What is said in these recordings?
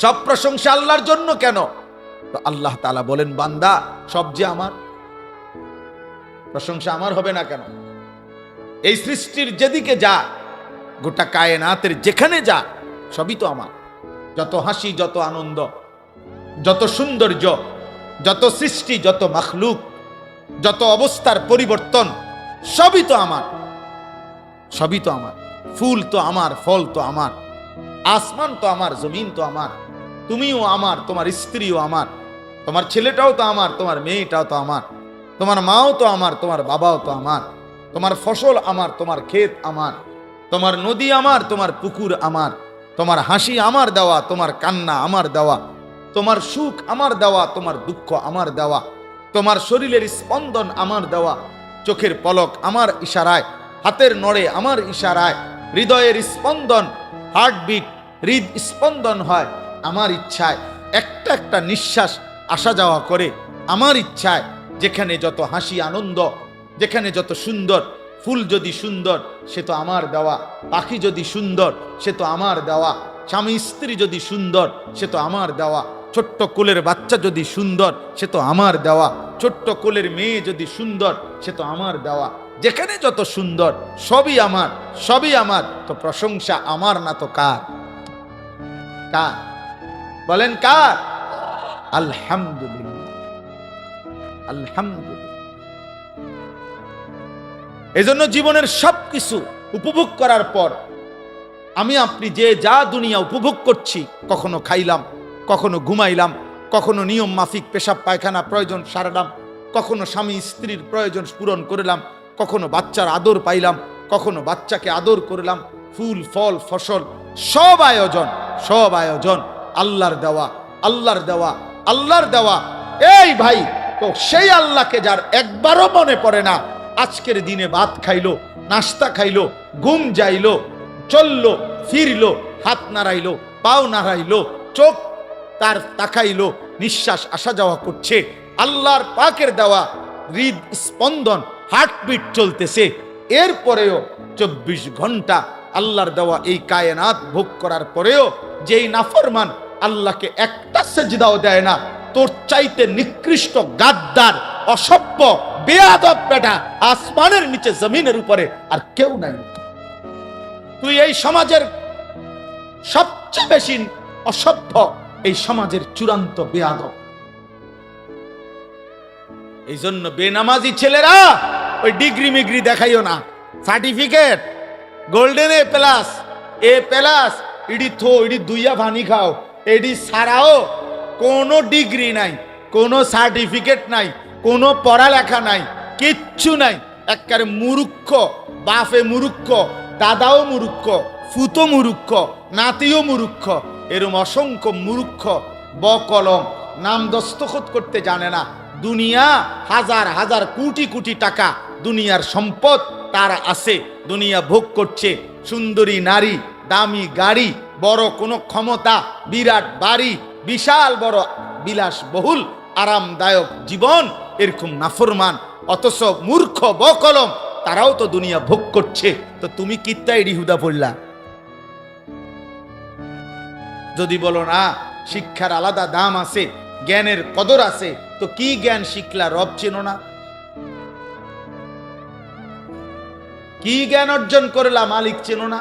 সব প্রশংসা আল্লাহর জন্য কেন? তো আল্লাহ তাআলা বলেন, বান্দা সব যে আমার, প্রশংসা আমার হবে না কেন? এই সৃষ্টির যেদিকে যা, গোটা কায়নাতের যেখানে যা, সবই তো আমার। যত হাসি, যত আনন্দ, যত সৌন্দর্য, যত সৃষ্টি, যত মাখলুক, যত অবস্থার পরিবর্তন, সবই তো আমার, সবই তো আমার। ফুল তো আমার, ফল তো আমার, আসমান তো আমার, জমিন তো আমার, তুমিও আমার, তোমার স্ত্রীও আমার, তোমার ছেলেটাও তো আমার, তোমার মেয়েটাও তো আমার, তোমার মাও তো আমার, তোমার বাবাও তো আমার, তোমার ফসল আমার, তোমার ক্ষেত আমার, তোমার নদী আমার, তোমার পুকুর আমার, তোমার হাসি আমার দেওয়া, তোমার কান্না আমার দেওয়া, তোমার সুখ আমার দেওয়া, তোমার দুঃখ আমার দেওয়া, তোমার শরীরের স্পন্দন আমার দেওয়া, চোখের পলক আমার ইশারায়, হাতের নড়ে আমার ইশারায়, হৃদয়ের স্পন্দন, হার্টবিট, হৃদ স্পন্দন হয় আমার ইচ্ছায়, একটা একটা নিঃশ্বাস আসা যাওয়া করে আমার ইচ্ছায়। যেখানে যত হাসি আনন্দ, যেখানে যত সুন্দর, ফুল যদি সুন্দর সে তো আমার দেওয়া, পাখি যদি সুন্দর সে তো আমার দেওয়া, স্বামী স্ত্রী যদি সুন্দর সে তো আমার দেওয়া, ছোট্ট কোলের বাচ্চা যদি সুন্দর সে তো আমার দেওয়া, ছোট্ট কোলের মেয়ে যদি সুন্দর সে তো আমার দেওয়া। যেখানে যত সুন্দর সবই আমার, সবই আমার। তো প্রশংসা আমার না তো কার? কার বলেন? কার? আলহামদুলিল্লাহ, আলহামদুলিল্লাহ। এজন্য জীবনের সবকিছু উপভোগ করার পর আমি আপনি যে যা দুনিয়া উপভোগ করছি, কখনো খাইলাম, কখনো ঘুমাইলাম, কখনো নিয়ম মাফিক পেশাব পায়খানা প্রয়োজন সারালাম, কখনো স্বামী স্ত্রীর প্রয়োজন পূরণ করলাম, কখনো বাচ্চার আদর পাইলাম, কখনো বাচ্চাকে আদর করলাম, ফুল ফল ফসল সব আয়োজন, সব আয়োজন আল্লাহর দেওয়া, আল্লাহর দেওয়া, আল্লাহর দেওয়া। এই ভাই, তো সেই আল্লাহকে যার একবারও মনে পড়ে না, আজকের দিনে ভাত খাইলো, নাস্তা খাইলো, ঘুম যাইলো, চললো, ফিরলো, হাত নাড়াইলো, পাও নাড়াইলো, চোখ তার তাকাইলো, নিঃশ্বাস আসা যাওয়া করছে, আল্লাহর পাকের দেওয়া হৃদ স্পন্দন, হার্টবিট চলতেছে, এরপরেও 24 ঘন্টা আল্লাহর দেওয়া এই কায়নাত ভোগ করার পরেও যেই নাফরমান আল্লাহকে একটা সেজদাও দেয় না, তোর চাইতে নিকৃষ্ট, গাদ্দার, অসভ্য, বেয়াদব বেটা আসমানের নিচে জমিনের উপরে আর কেউ নাই। তুই এই সমাজের সবচেয়ে বেশি অসভ্য, এই সমাজের চূড়ান্ত বেয়াদব। এই জন্য বেনামাজি ছেলেরা ওই ডিগ্রি মিগ্রি দেখাইও না, certificate golden A plus, A plus, ইডি থো, ইডি দুইয়া ভানি খাও, এডি ছাড়াও কোনো ডিগ্রি নাই, কোনো সার্টিফিকেট নাই, কোনো পড়ালেখা নাই, কিচ্ছু নাই। একবারে মূর্খ, বাপে মূর্খ, দাদাও মূর্খ, ফুতো মূর্খ, নাতিও মূর্খ, এরম অসংখ্য মূর্খ বকলম, নাম দস্তখত করতে জানে না। দুনিয়া হাজার হাজার কোটি কোটি টাকা, দুনিয়ার সম্পদ তার আছে, দুনিয়া ভোগ করছে, সুন্দরী নারী, দামি গাড়ি, বড় কোনো ক্ষমতা, বিরাট বাড়ি, বিশাল বড় বিলাসবহুল আরামদায়ক জীবন, এরকম নাফরমান অথচ মূর্খ বকলম তারাও তো দুনিয়া ভোগ করছে। তো তুমি কিত্তাই রিহুদা পড়লা? যদি বলো না শিক্ষার আলাদা দাম আছে, জ্ঞানের কদর আছে, তো কি জ্ঞান শিখলা? রব চেনো না? কি জ্ঞান অর্জন করলা? মালিক চেনো না?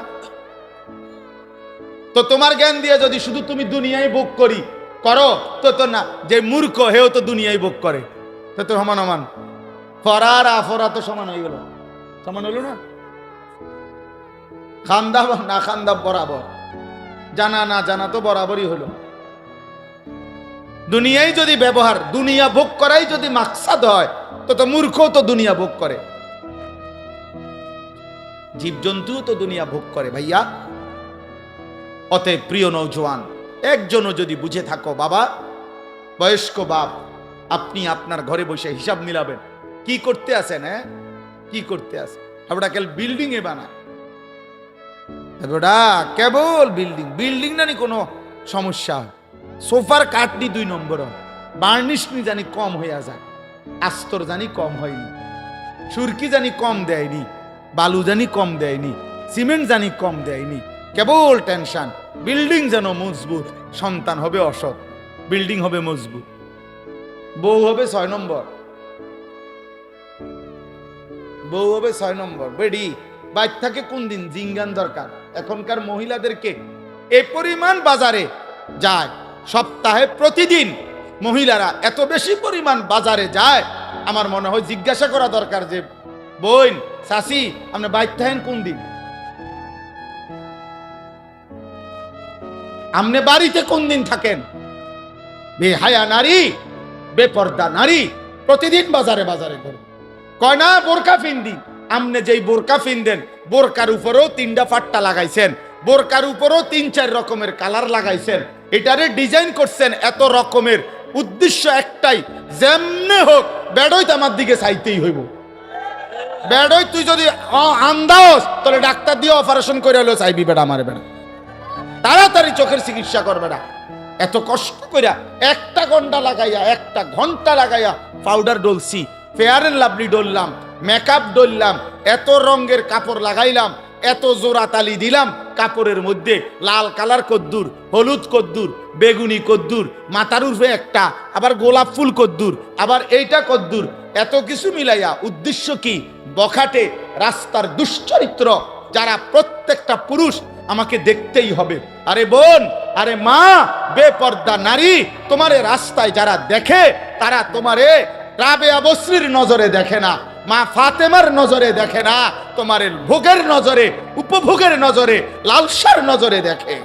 তো তোমার জ্ঞান দিয়ে যদি শুধু তুমি দুনিয়ায় ভোগ করি করো, তো তো না, যে মূর্খ হেও তো দুনিয়ায় ভোগ করে, তো তো সমান সমান, ফরার আফরা তো সমান হয়ে গেল, সমান হলো না? খান্দা না খান্দা বরাবর, জানা না জানা তো বরাবরই হলো। দুনিয়ায় যদি ব্যবহার, দুনিয়া ভোগ করাই যদি মাকসাদ হয়, তো তো মূর্খ তো দুনিয়া ভোগ করে, জীবজন্তুও তো দুনিয়া ভোগ করে ভাইয়া। অতএব প্রিয় নওজোয়ান, একজনও যদি বুঝে থাকো, বাবা বয়স্ক বাপ, আপনি আপনার ঘরে বসে হিসাব মিলাবেন কি করতে আছেন, হ্যাঁ কি করতে আছেন? আপনারা কেবল বিল্ডিং এ বানায়, কেবল বিল্ডিং, বিল্ডিং না কোনো সমস্যা, সোফার কাঠনি 2 নম্বর, বার্নিশ নি জানি কম হইয়া যায়, আস্তর জানি কম হয়নি, সুরকি জানি কম দেয়নি, বালু জানি কম দেয়নি, সিমেন্ট জানি কম দেয়নি, কেবল টেনশন। বিল্ডিং যেন মজবুত, সন্তান হবে অসৎ, বিল্ডিং হবে মজবুত, বউ হবে 6 নম্বর, বউ হবে 6 নম্বর। বেডি বাইর থাকে কোন দিন জিঙ্গান দরকার। এখনকার মহিলাদেরকে এ পরিমাণ বাজারে যায়, সপ্তাহে প্রতিদিন মহিলারা এত বেশি পরিমাণ বাজারে যায়, আমার মনে হয় জিজ্ঞাসা করা দরকার যে বোন চাচি আপনি বাইর থাকেন কোন দিন, আপনি বাড়িতে কোন দিন থাকেন? বেহায়া নারী, বেপর্দা নারী প্রতিদিন বাজারে বাজারে করে, কয় না বোরকা ফিন্দি। আপনি যেই বোরকা ফিনদেন, বোরকার উপরেও 3টা ফাট্টা লাগাইছেন, বোরকার উপরেও 3-4 রকমের কালার লাগাইছেন, এটারে ডিজাইন করছেন এত রকমের, উদ্দেশ্য একটাই, যেমনে হোক বেডই তো আমার দিকে চাইতেই হইব। বেডই তুই যদি আন্দাজ তাহলে ডাক্তার দিয়ে অপারেশন করে হলো চাইবি বেড়া, আমার বেড়া তাড়াতাড়ি চোখের চিকিৎসা করবে না। এত কষ্ট কইরা 1 ঘন্টা লাগাইয়া পাউডার ডলছি, ফেয়ার এন্ড লাভলি ডললাম, মেকআপ ডললাম, এত রঙের কাপড় লাগাইলাম, এত জোড়া তালি দিলাম কাপড়ের মধ্যে, লাল কালার কদ্দুর, হলুদ কদ্দুর, বেগুনি কদ্দুর, মাথার উপরে একটা, আবার গোলাপ ফুল কদ্দুর, আবার এইটা কদ্দুর, এত কিছু মিলাইয়া উদ্দেশ্য কি? বখাটে রাস্তার দুশ্চরিত্র যারা প্রত্যেকটা পুরুষ আমাকে দেখতেই হবে। আরে বোন, আরে মা, বেপর্দা নারী, তোমারে রাস্তায় যারা দেখে তারা তোমারে রাবেয়া বসরির নজরে দেখে না, মা ফাতেমার নজরে দেখে না, তোমার ভোগের নজরে, উপভোগের নজরে, লালসার নজরে দেখে।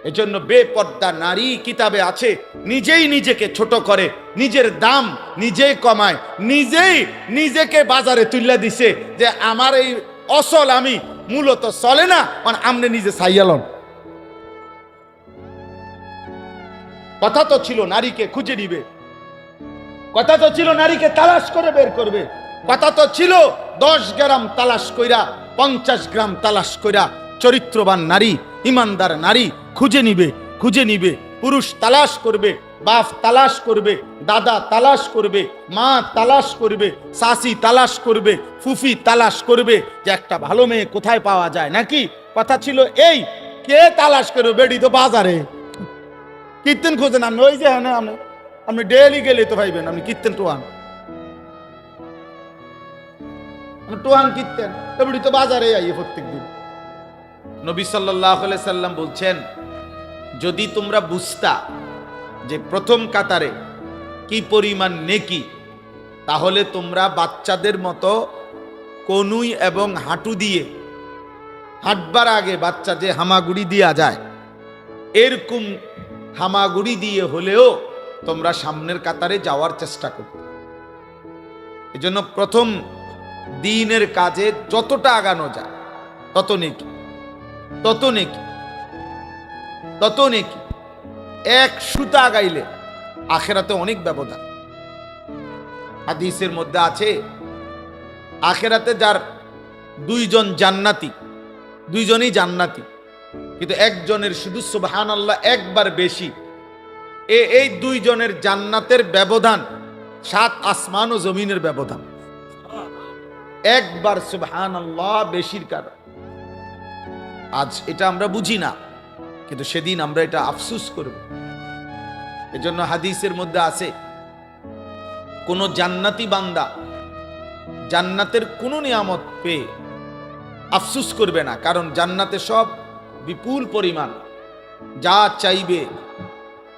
এজন্য বেপর্দা নারী কিতাবে আছে, নিজেই নিজেকে ছোট করে, নিজের দাম নিজেই কমায়, নিজেই নিজেকে বাজারে তুলে দিছে যে আমার এই অসল আমি মূলত চলে না, মানে আমনে নিজে সাইয়ালন। কথা তো ছিল নারীকে খুঁজে নিবে, কথা তো ছিল নারীকে তালাশ করে বের করবে, কথা তো ছিল 10 গ্রাম তালাশ কইরা 50 গ্রাম তালাশ কইরা চরিত্রবান নারী, ইমানদার নারী খুঁজে নিবে, খুঁজে নিবে। পুরুষ তালাশ করবে, বাপ তালাশ করবে, দাদা তালাশ করবে, মা তালাশ করবে, শাশি তালাশ করবে, ফুফি তালাশ করবে যে একটা ভালো মেয়ে কোথায় পাওয়া যায় নাকি। কথা ছিল এই, কে তালাশ করবে? বেডি তো বাজারে কীর্তন খোঁজেন আপনি, ওই যে হ্যাঁ আপনি ডেলি গেলে তো ভাইবেন আপনি কীর্তন টোয়ান, টোয়ান কীর্তন বেডি তো বাজারে আইয়ে প্রত্যেক দিন। নবী সাল্লাল্লাহু আলাইহি সাল্লাম বলছেন, যদি তোমরা বুঝতা যে প্রথম কাতারে কি পরিমাণ নেকি, তাহলে তোমরা বাচ্চাদের মতো কনুই এবং হাঁটু দিয়ে হাঁটবার আগে বাচ্চা যে হামাগুড়ি দেয়া যায়, এরকম হামাগুড়ি দিয়ে হলেও তোমরা সামনের কাতারে যাওয়ার চেষ্টা করো। এজন্য প্রথম দিনের কাজে যতটা আগানো যায় তত নেকি, তত নেকি, তত নেকি। 1 সুতা আগাইলে আখেরাতে অনেক ব্যবধান। হাদিসের মধ্যে আছে আখেরাতে যার 2 জন জান্নাতি, 2 জনই জান্নাতি, কিন্তু একজনের শুধু সুবহানাল্লাহ একবার বেশি, এই 2 জনের জান্নাতের ব্যবধান 7 আসমান ও জমিনের ব্যবধান। একবার সুবহানাল্লাহ বেশির কারণ। আজ এটা আমরা বুঝি না, কিন্তু সেদিন আমরা এটা আফসোস করব। এজন্য হাদিসের মধ্যে আছে কোন জান্নাতি বান্দা জান্নাতের কোন নিয়ামত পেয়ে আফসোস করবে না, কারণ জান্নাতে সব বিপুল পরিমাণ, যা চাইবে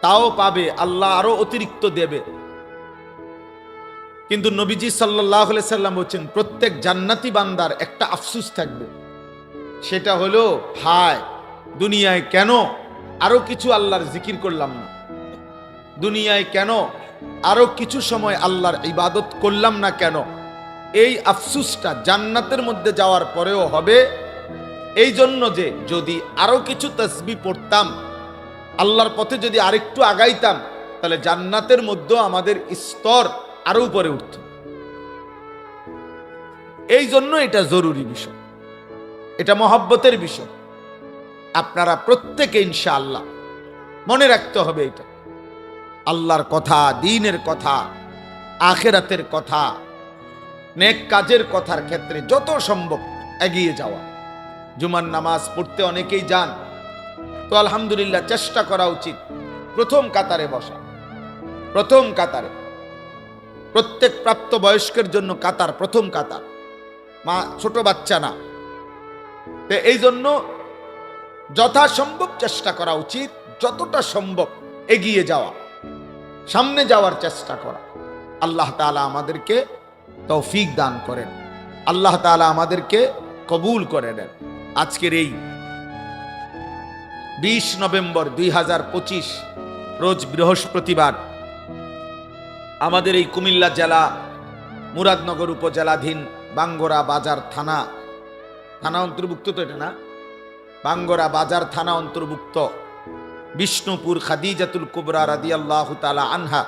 তাও পাবে, আল্লাহ আরো অতিরিক্ত দেবে। কিন্তু নবীজি সাল্লাল্লাহু আলাইহি সাল্লাম বলেন প্রত্যেক জান্নাতি বান্দার একটা আফসোস থাকবে, সেটা হলো হায় দুনিয়ায় কেন আরো কিছু আল্লাহর জিকির করলাম না, দুনিয়ায় কেন আরো কিছু সময় আল্লাহর ইবাদত করলাম না কেন। এই আফসোসটা জান্নাতের মধ্যে যাওয়ার পরেও হবে, এই জন্য যে যদি আরো কিছু তাসবিহ পড়তাম, আল্লাহর পথে যদি আরেকটু আগাইতাম, তাহলে জান্নাতের মধ্যে আমাদের স্তর আরো উপরে উঠত। এই জন্য এটা জরুরি বিষয়, এটা মহব্বতের বিষয়। আপনারা প্রত্যেকে ইনশাআল্লাহ মনে রাখতে হবে এটা, আল্লাহর কথা, দ্বীনের কথা, আখিরাতের কথা, নেক কাজের কথার ক্ষেত্রে যত সম্ভব এগিয়ে যাওয়া। জুমার নামাজ পড়তে অনেকেই যান, তো আলহামদুলিল্লাহ চেষ্টা করা উচিত প্রথম কাতারে বসা। প্রথম কাতারে প্রত্যেক প্রাপ্ত বয়স্কের জন্য কাতার প্রথম কাতার, মা ছোট বাচ্চা না। তো এই জন্য যথাসম্ভব চেষ্টা করা উচিত, যতটা সম্ভব এগিয়ে যাওয়া, সামনে যাওয়ার চেষ্টা করা। আল্লাহ তাআলা আমাদেরকে তৌফিক দান করেন, আল্লাহ তাআলা আমাদেরকে কবুল করে নেন। আজকের এই 20 নভেম্বর 2025 রোজ বৃহস্পতিবার আমাদের এই কুমিল্লা জেলা মুরাদনগর উপজেলাধীন বাঙ্গরা বাজার থানা অন্তর্ভুক্ত, তো এটা না, বাঙ্গরা বাজার থানা অন্তর্ভুক্ত বিষ্ণুপুর খাদিজাতুল কুবরা রাদিয়াল্লাহু তাআলা আনহা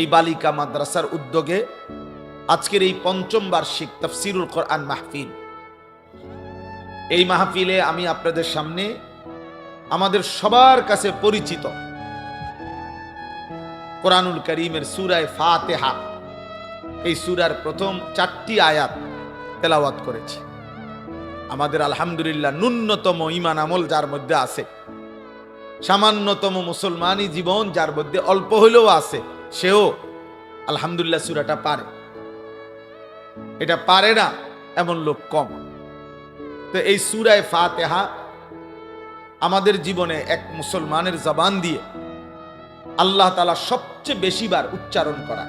এই বালিকা মাদ্রাসার উদ্যোগে আজকের এই 5ম বার্ষিক তাফসীরুল কোরআন মাহফিল। এই মাহফিলে আমি আপনাদের সামনে আমাদের সবার কাছে পরিচিত কোরআনুল কারীমের সূরা ফাতিহা, এই সূরার প্রথম 4টি আয়াত তেলাওয়াত করেছি। আমাদের আলহামদুলিল্লাহ ন্যূনতম ঈমান আমল যার মধ্যে আছে, সামান্যতম মুসলমানি জীবন যার মধ্যে অল্প হলেও আছে, সেও আলহামদুলিল্লাহ সূরাটা পারে। এটা পারে না এমন লোক কম। তো এই সূরা ফাতিহা আমাদের জীবনে এক মুসলমানের জবান দিয়ে আল্লাহ তাআলা সবচেয়ে বেশিবার উচ্চারণ করা,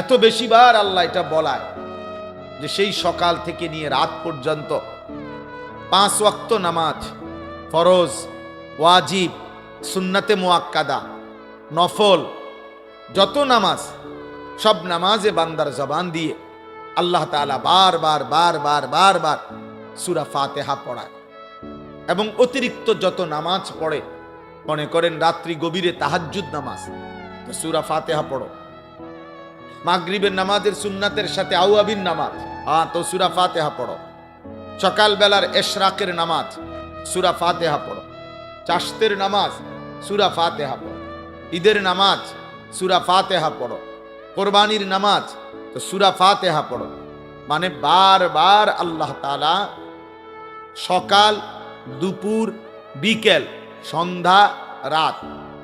এত বেশিবার আল্লাহ এটা বলায় যে সেই সকাল থেকে নিয়ে রাত পর্যন্ত 5 ওয়াক্ত নামাজ, ফরজ, ওয়াজিব, সুন্নাতে মুআক্কাদা, নফল, যত নামাজ, সব নামাজে বান্দার জবান দিয়ে আল্লাহ তাআলা বারবার সূরা ফাতিহা পড়ায়। এবং অতিরিক্ত যত নামাজ পড়ে, মনে করেন রাত্রি গভীরে তাহাজ্জুদ নামাজ, তো সূরা ফাতিহা পড়ো। মাগরিবের নামাজের সুন্নাতের সাথে আওয়াবিন নামাজ, তো সূরা ফাতিহা পড়ো। সকাল বেলার ইশরাকের নামাজ, সূরা ফাতিহা পড়ো। চাশতের নামাজ, সূরা ফাতিহা পড়ো। ঈদের নামাজ, সূরা ফাতিহা পড়ো। কোরবানির নামাজ, তো সূরা ফাতিহা পড়ো। মানে বারবার আল্লাহ তাআলা সকাল, দুপুর, বিকেল, সন্ধ্যা, রাত,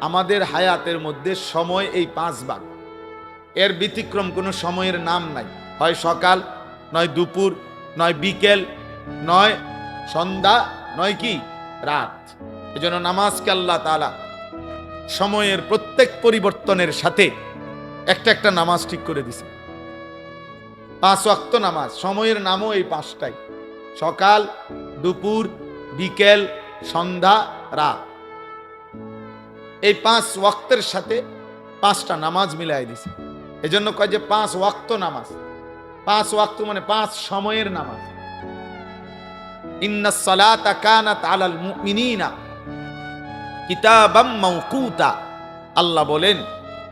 আমাদের হায়াতের মধ্যে সময় এই 5 ভাগ, এর ব্যতিক্রম কোনো সময়ের নাম নাই। হয় সকাল, নয় দুপুর, নয় বিকেল, নয় সন্ধ্যা, নয় কি রাত। এজন্য নামাজকে আল্লাহ তাআলা সময়ের প্রত্যেক পরিবর্তনের সাথে একটা নামাজ ঠিক করে দিছে। 5 ওয়াক্ত নামাজ, সময়ের নামও এই 5টাই, সকাল, দুপুর, বিকেল, সন্ধ্যা, রাত। এই 5 ওয়াক্তের সাথে 5টা নামাজ মিলাই দিছে। এজন্য কয় যে 5 ওয়াক্ত নামাজ। 5 ওয়াক্ত মানে 5 সময়ের নামাজ। ইন্নাস সালাতা কানাত আলাল মুমিনিনা কিতাবাম মাওকুতা, আল্লাহ বলেন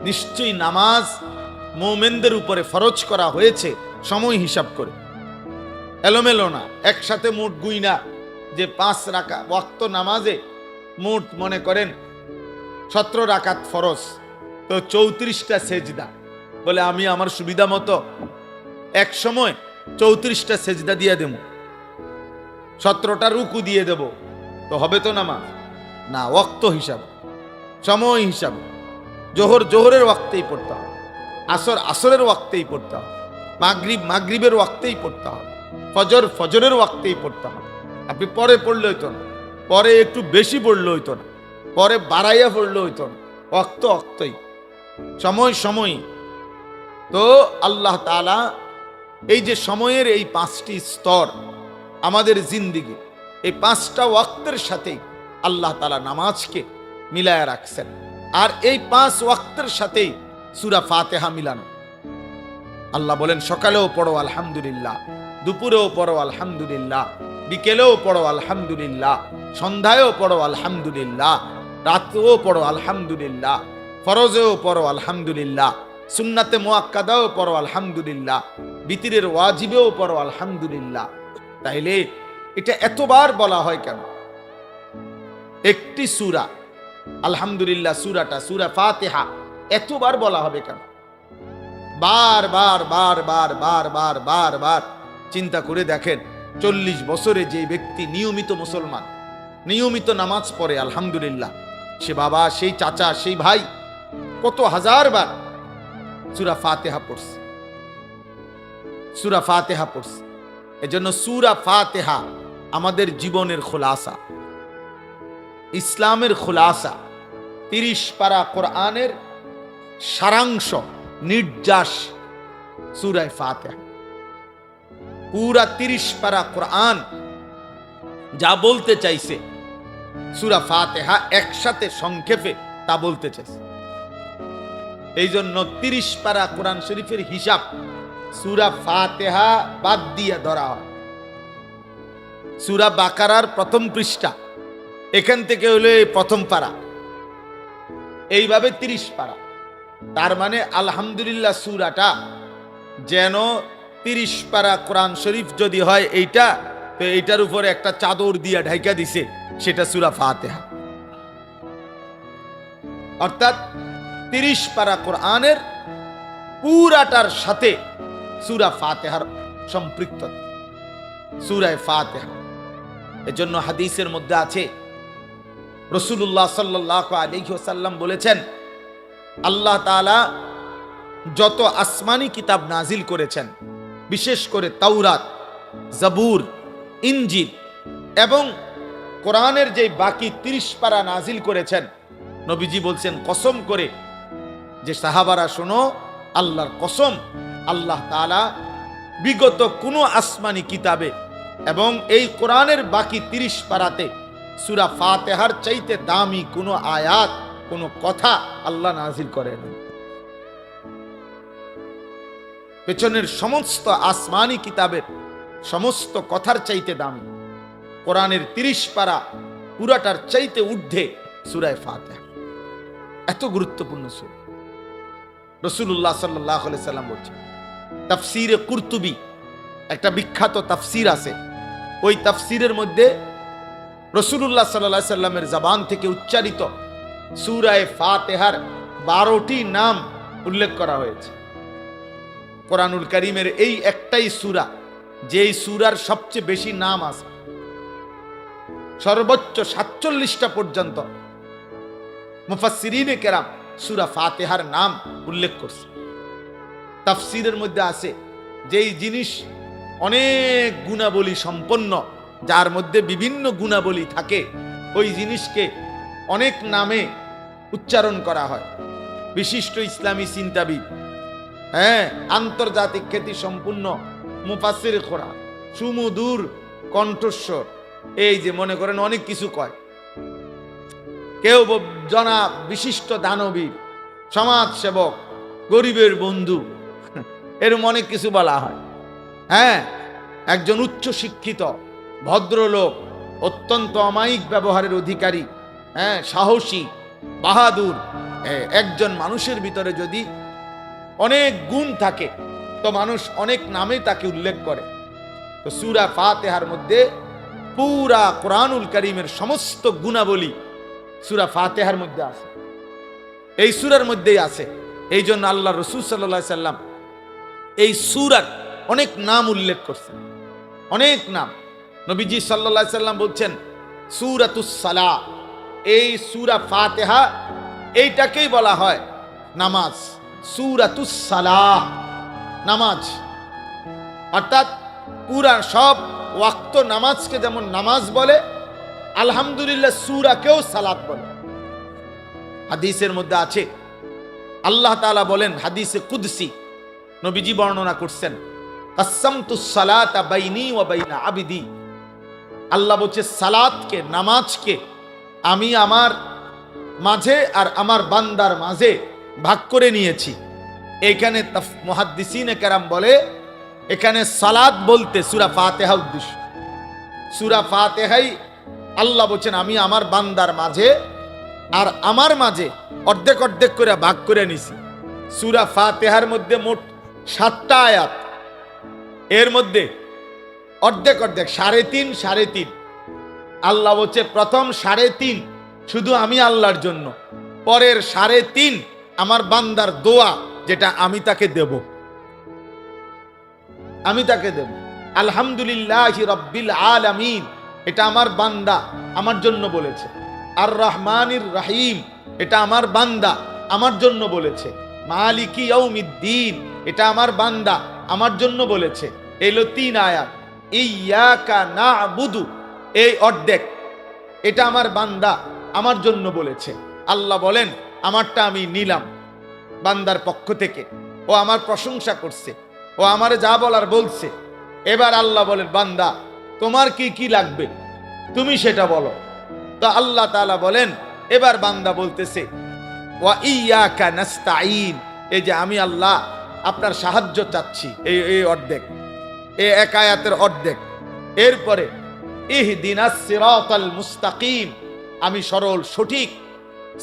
নিশ্চয়ই নামাজ মুমিনদের উপরে ফরজ করা হয়েছে সময় হিসাব করে, এলোমেলো না। একসাথে মোট গুইনা যে 5 রাকাত ওয়াক্ত নামাজে মোট মনে করেন 17 রাকাত ফরজ, তো 34টা সেজদা। বলে আমি আমার সুবিধা মতো এক সময় 34টা সেজদা দিয়ে দেব, 17টা রুকু দিয়ে দেব, তো হবে তো নামাজ? না, ওয়াক্ত হিসাব, সময় হিসাব। জোহরের ওয়াক্তেই পড়তে হবে, আসরের ওয়াক্তেই পড়তে হবে, মাগরিবের ওয়াক্তেই পড়তে হবে, ফজরের ওয়াক্তেই পড়তে হবে। আপনি পরে পড়লে হইতো না, পরে একটু বেশি পড়লে হইতো না, পরে বাড়াইয়া পড়লে হইতো না, ওয়াক্তই, সময়। তো আল্লাহ তাআলা এই যে সময়ের এই 5টি স্তর আমাদের জিন্দিগি, এই 5টা ওয়াক্তের সাথেই আল্লাহ তাআলা নামাজকে মিলায়া রাখছেন। আর এই 5 ওয়াক্তের সাথেই সূরা ফাতিহা মিলানো। আল্লাহ বলেন সকালেও পড়ো আলহামদুলিল্লাহ, দুপুরেও পড়ো আলহামদুলিল্লাহ, বিকেলেও পড়ো আলহামদুলিল্লাহ, সন্ধ্যায়ও পড়ো আলহামদুলিল্লাহ, রাতেও পড়ো আলহামদুলিল্লাহ, ফরজেও পড়ো আলহামদুলিল্লাহ, সুন্নাতে মুআক্কাদাও পড়ো আলহামদুলিল্লাহ, বিতিরের ওয়াজিবেও পড়ো আলহামদুলিল্লাহ। তাইলে এটা এতবার বলা হয় কেন? একটি সূরা আলহামদুলিল্লাহ, সূরা ফাতিহা এতবার বলা হবে কেন? বারবার চিন্তা করে দেখেন। 40 বছরে যে ব্যক্তি নিয়মিত মুসলমান, নিয়মিত নামাজ পড়ে, আলহামদুলিল্লাহ, সে বাবা, সেই চাচা, সেই ভাই কত হাজার বার সূরা ফাতিহা পড়ছে, সূরা ফাতিহা পড়ছে। এজন্য সূরা ফাতিহা আমাদের জীবনের খোলাসা, ইসলামের খোলাসা। 30 পারা কোরআনের সারাংশ, নির্যাস সূরা ফাতিহা। পুরা 30 পারা কোরআন যা বলতে চাইছে সূরা ফাতিহা একসাথে সংক্ষেপে তা বলতে চাইছে। এই জন্য 30 পারা কোরআন শরীফের হিসাব সূরা ফাতিহা বাদ দিয়ে ধরা হয়। সূরা বাকারার প্রথম পৃষ্ঠা, এখান থেকে হলো প্রথম পারা, এইভাবে 30 পারা। তার মানে আলহামদুলিল্লাহ সূরাটা যেন 30 পারা কোরআন শরীফ যদি হয় এইটা, তো এইটার উপরে একটা চাদর দিয়ে ঢাইকা দিছে, সেটা সূরা ফাতিহা। অর্থাৎ 30 পারা কোরআনের পুরাটার সাথে সূরা ফাতিহার সম্পৃক্ত, সূরা ফাতিহা। এজন্য হাদিসের মধ্যে আছে, রাসূলুল্লাহ সাল্লাল্লাহু আলাইহি ওয়াসাল্লাম বলেছেন, আল্লাহ তাআলা যত আসমানি কিতাব নাজিল করেছেন, বিশেষ করে তাওরাত, জাবুর, ইনজিল এবং কোরআনের যে বাকি 30 পারা নাজিল করেছেন, নবীজি বলছেন কসম করে যে সাহাবারা শোনো, আল্লাহর কসম, আল্লাহ তাআলা বিগত কোনো আসমানি কিতাবে এবং এই কোরআনের বাকি 30 পারাতে সূরা ফাতিহার চাইতে দামি কোনো আয়াত, কোনো কথা আল্লাহ নাজিল করেন। পেছনের সমস্ত আসমানি কিতাবের সমস্ত কথার চাইতে দামি কোরআনের 30 পারা পুরাটার চাইতে ঊর্ধ্বে সূরা ফাতিহা। এত গুরুত্বপূর্ণ সূরা। রাসূলুল্লাহ সাল্লাল্লাহু আলাইহি সাল্লাম বলছেন, তাফসীরে কুরতুবী একটা বিখ্যাত তাফসীর আছে, ওই তাফসীরের মধ্যে রাসূলুল্লাহ সাল্লাল্লাহু আলাইহি সাল্লামের জবান থেকে উচ্চারিত সূরা ফাতিহার 12টি নাম উল্লেখ করা হয়েছে। কোরআনুল কারীমের এই একটাই সূরা, যেই সূরার সবচেয়ে বেশি নাম আছে, সর্বোচ্চ 47টা পর্যন্ত মুফাসসিরিনে কেরাম সূরা ফাতিহার নাম উল্লেখ করছে। তাফসীরের মধ্যে আছে, যেই জিনিস অনেক গুণাবলী সম্পন্ন, যার মধ্যে বিভিন্ন গুণাবলী থাকে, ওই জিনিসকে অনেক নামে উচ্চারণ করা হয়। বিশিষ্ট ইসলামী চিন্তাবিদ, আন্তর্জাতিক খ্যাতি সম্পূর্ণ মুফাসসির কোরআন, সুমধুর কণ্ঠস্বর, এই যে মনে করেন অনেক কিছু কয়, কেউ জনা বিশিষ্ট দানবীর, সমাজ সেবক, গরিবের বন্ধু, এরকম অনেক কিছু বলা হয়। একজন উচ্চ শিক্ষিত ভদ্রলোক, অত্যন্ত অমায়িক ব্যবহারের অধিকারী, সাহসী, বাহাদুর একজন মানুষের ভিতরে যদি অনেক গুণ থাকে, তো মানুষ অনেক নামে তাকে উল্লেখ করে। তো সূরা ফাতিহার মধ্যে পুরা কোরআনুল কারীমের সমস্ত গুণাবলী সূরা ফাতিহার মধ্যে আছে, এই সূরার মধ্যেই আছে। এই জন্য আল্লাহ রাসূল সাল্লাল্লাহু আলাইহি সাল্লাম এই সূরার অনেক নাম উল্লেখ করছেন, অনেক নাম। নবীজি সাল্লাল্লাহু আলাইহি সাল্লাম বলছেন সূরাতুস সালাহ, এই সূরা ফাতিহা এইটাকেই বলা হয় নামাজ। সূরাতুস সালাহ, নামাজ। অর্থাৎ পুরা সব ওয়াক্ত নামাজকে যেমন নামাজ বলে, আলহামদুলিল্লাহ সূরাকেও সালাত বলে। হাদিসের মধ্যে আছে, আল্লাহ তাআলা বলেন, হাদিসে কুদসি নবীজি বর্ণনা করছেন, কাসসামতুস সালাতা বাইনি ওয়া বাইনা আবদি। আল্লাহ বলছে সালাতকে, নামাজকে আমি আমার মাঝে আর আমার বান্দার মাঝে ভাগ করে নিয়েছি। এখানে মুহাদ্দিসিনে কেরাম বলে, এখানে সালাত বলতে সূরা ফাতিহা উদ্দেশ্য। সূরা ফাতিহাই আল্লাহ বলছেন আমি আমার বান্দার মাঝে আর আমার মাঝে অর্ধেক অর্ধেক করে ভাগ করে নিছি। সূরা ফাতিহার মধ্যে মোট 7টা আয়াত, এর মধ্যে অর্ধেক অর্ধেক 3.5 3.5। আল্লাহ বলছে প্রথম 3.5 শুধু আমি আল্লাহর জন্য, পরের 3.5 আমার বান্দার দোয়া, যেটা আমি তাকে দেব, আমি তাকে দেব। আলহামদুলিল্লাহি রাব্বিল আলামিন, এটা আমার বান্দা আমার জন্য বলেছে। আর রহমানির রাহিম, এটা আমার বান্দা আমার জন্য বলেছে। মালিকি ইয়াউমিদ্দিন, এটা আমার বান্দা আমার জন্য বলেছে। এলো 3 আয়াত। ইয়াকা না'বুদু, এই অর্ধেক, এটা আমার বান্দা আমার জন্য বলেছে। আল্লাহ বলেন আমারটা আমি নিলাম বান্দার পক্ষ থেকে, ও আমার প্রশংসা করছে, ও আমারে যা বলার বলছে। এবার আল্লাহ বলেন বান্দা তোমার কি কি লাগবে তুমি সেটা বলো। তো আল্লাহ তাআলা বলেন, এবার বান্দা বলতেছে ওয়া ইয়াকা নাস্তাঈন, এই যে আমি আল্লাহ আপনার সাহায্য চাচ্ছি। এই অর্ধেক, এই এক আয়াতের অর্ধেক। এরপরে ইহদিনাস সিরাতাল মুস্তাকিম, আমি সরল সঠিক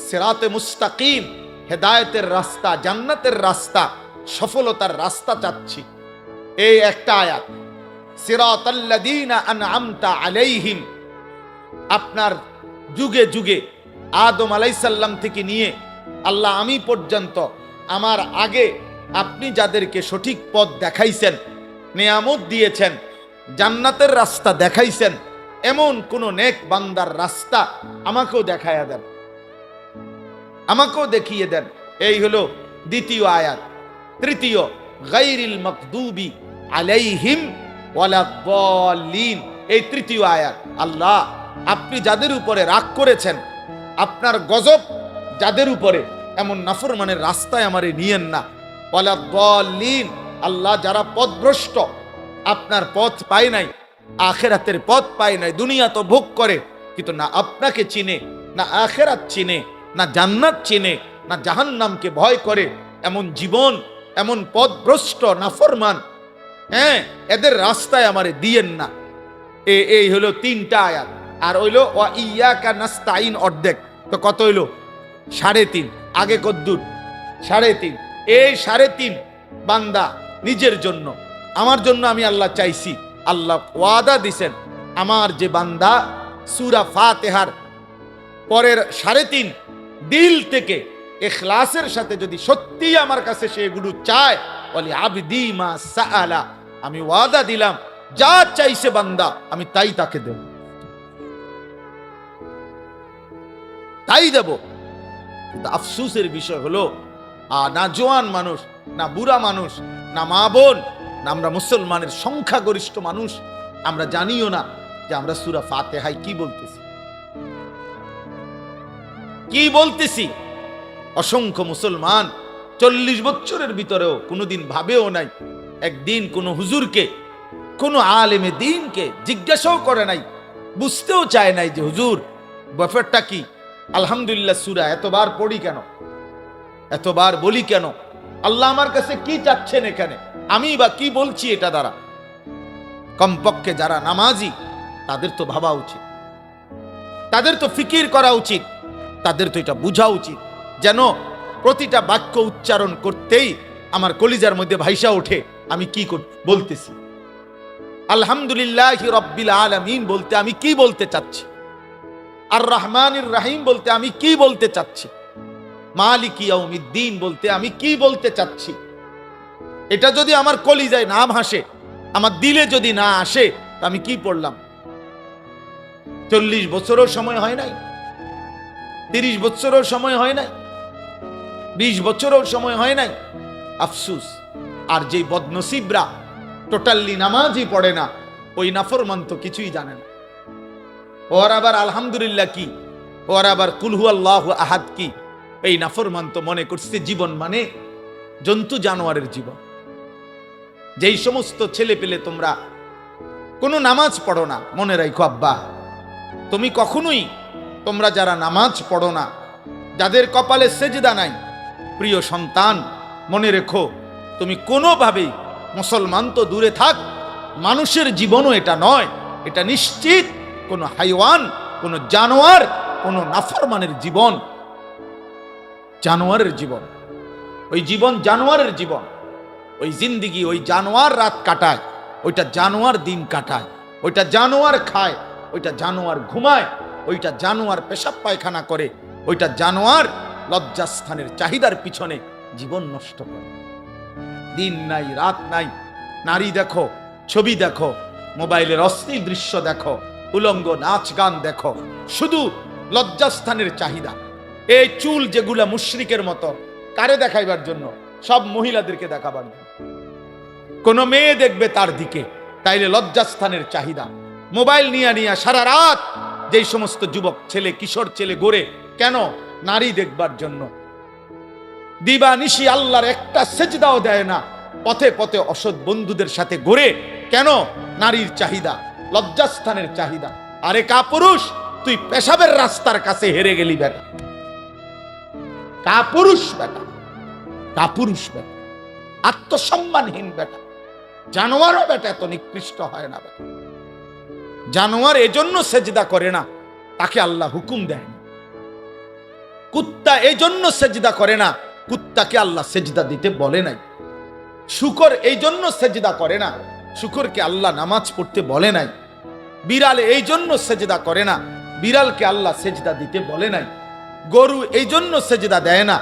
সিরাতে মুস্তাকিম, হেদায়েতের রাস্তা, জান্নাতের রাস্তা, সফলতার রাস্তা চাচ্ছি। এই একটা আয়াত। সিরাতাল্লাযীনা আনআমতা আলাইহিম, আপনার যুগে যুগে আদম আলাইহিস সালাম থেকে নিয়ে আল্লাহ আমি পর্যন্ত আমার আগে আপনি যাদেরকে সঠিক পথ দেখাইছেন, নিয়ামত দিয়েছেন, জান্নাতের রাস্তা দেখাইছেন, এমন কোন নেক বান্দার রাস্তা আমাকেও দেখাইয়া দেন, আমাকেও দেখিয়ে দেন। এই হলো দ্বিতীয় আয়াত। তৃতীয়, গায়রিল মাগদুবি আলাইহিম ওয়ালাদ-দাল্লিন, এই তৃতীয় আয়াত। আল্লাহ আপনি যাদের উপরে রাগ করেছেন, আপনার গজব যাদের উপরে, এমন নাফরমানের রাস্তায় আমারে নিয়েন না। ওয়ালাদ-দাল্লিন, আল্লাহ যারা পথভ্রষ্ট, আপনার পথ পায় নাই, আখিরাতের পথ পায় নাই, দুনিয়া তো ভোগ করে কিন্তু না আপনাকে চিনে, না আখিরাত চিনে, না জান্নাত চিনে, না জাহান্নামকে ভয় করে, এমন জীবন, এমন পথভ্রষ্ট নাফরমান, হ্যাঁ, এদের রাস্তায় আমারে দিয়েন না। এই হলো 3টা আয়াত। আর হইলো ওয়া ইয়াকা নাস্তাঈন অর্ধেক, তো কত হইলো? 3.5। আগে কদ্দুর 3.5। এই 3.5 বান্দা নিজের জন্য, আমার জন্য আমি আল্লাহ চাইছি। আল্লাহ ওয়াদা দিছেন আমার যে বান্দা সূরা ফাতিহার পরের 3.5 দিল থেকে ইখলাসের সাথে যদি সত্যি আমার কাছে সেগুলো চায়, বলি আবদি মা সাআলা, আমি ওয়াদা দিলাম যা চাইছে বান্দা আমি তাই তাকে দেব, তাই দেব। কিন্তু আফসোসের বিষয় হলো না জোয়ান মানুষ, না বুড়া মানুষ, না মা বোন, না আমরা মুসলমানের সংখ্যাগরিষ্ঠ মানুষ, আমরা জানিও না যে আমরা সূরা ফাতিহায় কি বলতেছি, কি বলতেছি। অসংখ্য মুসলমান 40 বছরের ভিতরেও কোনোদিন ভাবেও নাই, একদিন কোন হুজুরকে, কোন আলেমে দ্বীনকে জিজ্ঞাসাও করে নাই, বুঝতেও চায় নাই যে হুজুর ব্যাপারটা কি। আলহামদুলিল্লাহ সূরা এতবার পড়ি কেন, এতবার বলি কেন, আল্লাহ আমার কাছে কি চাচ্ছেন এখানে, আমি বা কি বলছি এটা দ্বারা। কমপক্ষে যারা নামাজি তাদের তো ভাবা উচিত, তাদের তো ফিকির করা উচিত, তাদের তো এটা বোঝা উচিত, যেন প্রতিটা বাক্য উচ্চারণ করতেই আমার কলিজার মধ্যে ভাইসা ওঠে আমি কি বলতেছি। আলহামদুলিল্লাহি রাব্বিল আলামিন বলতে আমি কি বলতে চাচ্ছি, আর রহমানির রাহিম বলতে আমি কি বলতে চাচ্ছি, মালিকি ইয়াউমিদ্দিন বলতে আমি কি বলতে চাচ্ছি। এটা যদি আমার কলিজায় না ভাসে, আমার দিলে যদি না আসে, আমি কি পড়লাম? 40 বছরও সময় হয় নাই, 30 বছরও সময় হয় নাই, 20 বছরও সময় হয় নাই। আফসুস। আর যে বদনসিবরা টোটালি নামাজই পড়ে না, ওই নাফরমান তো কিছুই জানে না। ওর আবার আলহামদুলিল্লাহ কি, ওর আবার কুল হুয়াল্লাহু আহাদ কি, এই নাফরমান তো মনে করছে জীবন মানে জন্তু জানোয়ারের জীবন। যেই সমস্ত ছেলে পেলে তোমরা কোনো নামাজ পড়ো না, মনে রাখো আব্বা, তুমি কখনোই, তোমরা যারা নামাজ পড়ো না, যাদের কপালে সেজদা নাই, প্রিয় সন্তান মনে রেখো, তুমি কোনোভাবেই, মুসলমান তো দূরে থাক, মানুষের জীবনও এটা নয়, এটা নিশ্চিত কোনো হাইওয়ান, কোনো জানোয়ার, কোনো নাফরমানের জীবন, জানোয়ারের জীবন। ওই জীবন জানোয়ারের জীবন, ওই জিন্দিগি, ওই জানোয়ার রাত কাটায়, ওইটা জানোয়ার দিন কাটায়, ওইটা জানোয়ার খায়, ওইটা জানোয়ার ঘুমায়, ওইটা জানোয়ার পেশাব পায়খানা করে, ওইটা জানোয়ার লজ্জাস্থানের চাহিদার পিছনে জীবন নষ্ট করে। দিন নাই রাত নাই, নারী দেখো, ছবি দেখো, মোবাইলের অশ্লীল দৃশ্য দেখো, উলঙ্গ নাচ গান দেখো, শুধু লজ্জাস্থানের চাহিদা। এই চুল যেগুলা মুশরিকের মতো, কারে দেখাইবার জন্য? সব মহিলাদেরকে দেখাবার জন্য। কোন মেয়ে দেখবে তার দিকে, তাইলে লজ্জাস্থানের চাহিদা। মোবাইল নিয়ে সারা রাত যেই সমস্ত যুবক ছেলে, কিশোর ছেলে গড়ে, কেন? নারী দেখবার জন্য। দিবা নিশি আল্লাহর একটা সেজদাও দেয় না, পথে পথে অসৎ বন্ধুদের সাথে গড়ে, কেন? নারীর চাহিদা, লজ্জাস্থানের চাহিদা। আরে কাপুরুষ, তুই পেশাবের রাস্তার কাছে হেরে গেলি বেটা। কাপুরুষ বেটা, কাপুরুষ বেটা, আত্মসম্মানহীন বেটা, জানোয়ারও বেটা এত নিকৃষ্ট হয় না বেটা। জানোয়ার এজন্য সেজদা করে না, তাকে আল্লাহ হুকুম দেয় না। কুত্তা এই জন্য সেজদা করে না, কুত্তাকে আল্লাহ সেজদা দিতে বলে নাই। শুকর এই জন্য সেজদা করে না, শুকরকে আল্লাহ নামাজ পড়তে বলে নাই। বিড়াল এই জন্য সেজদা করে না, বিড়ালকে আল্লাহ সেজদা দিতে বলে নাই। গরু এই জন্য সেজদা দেয় না,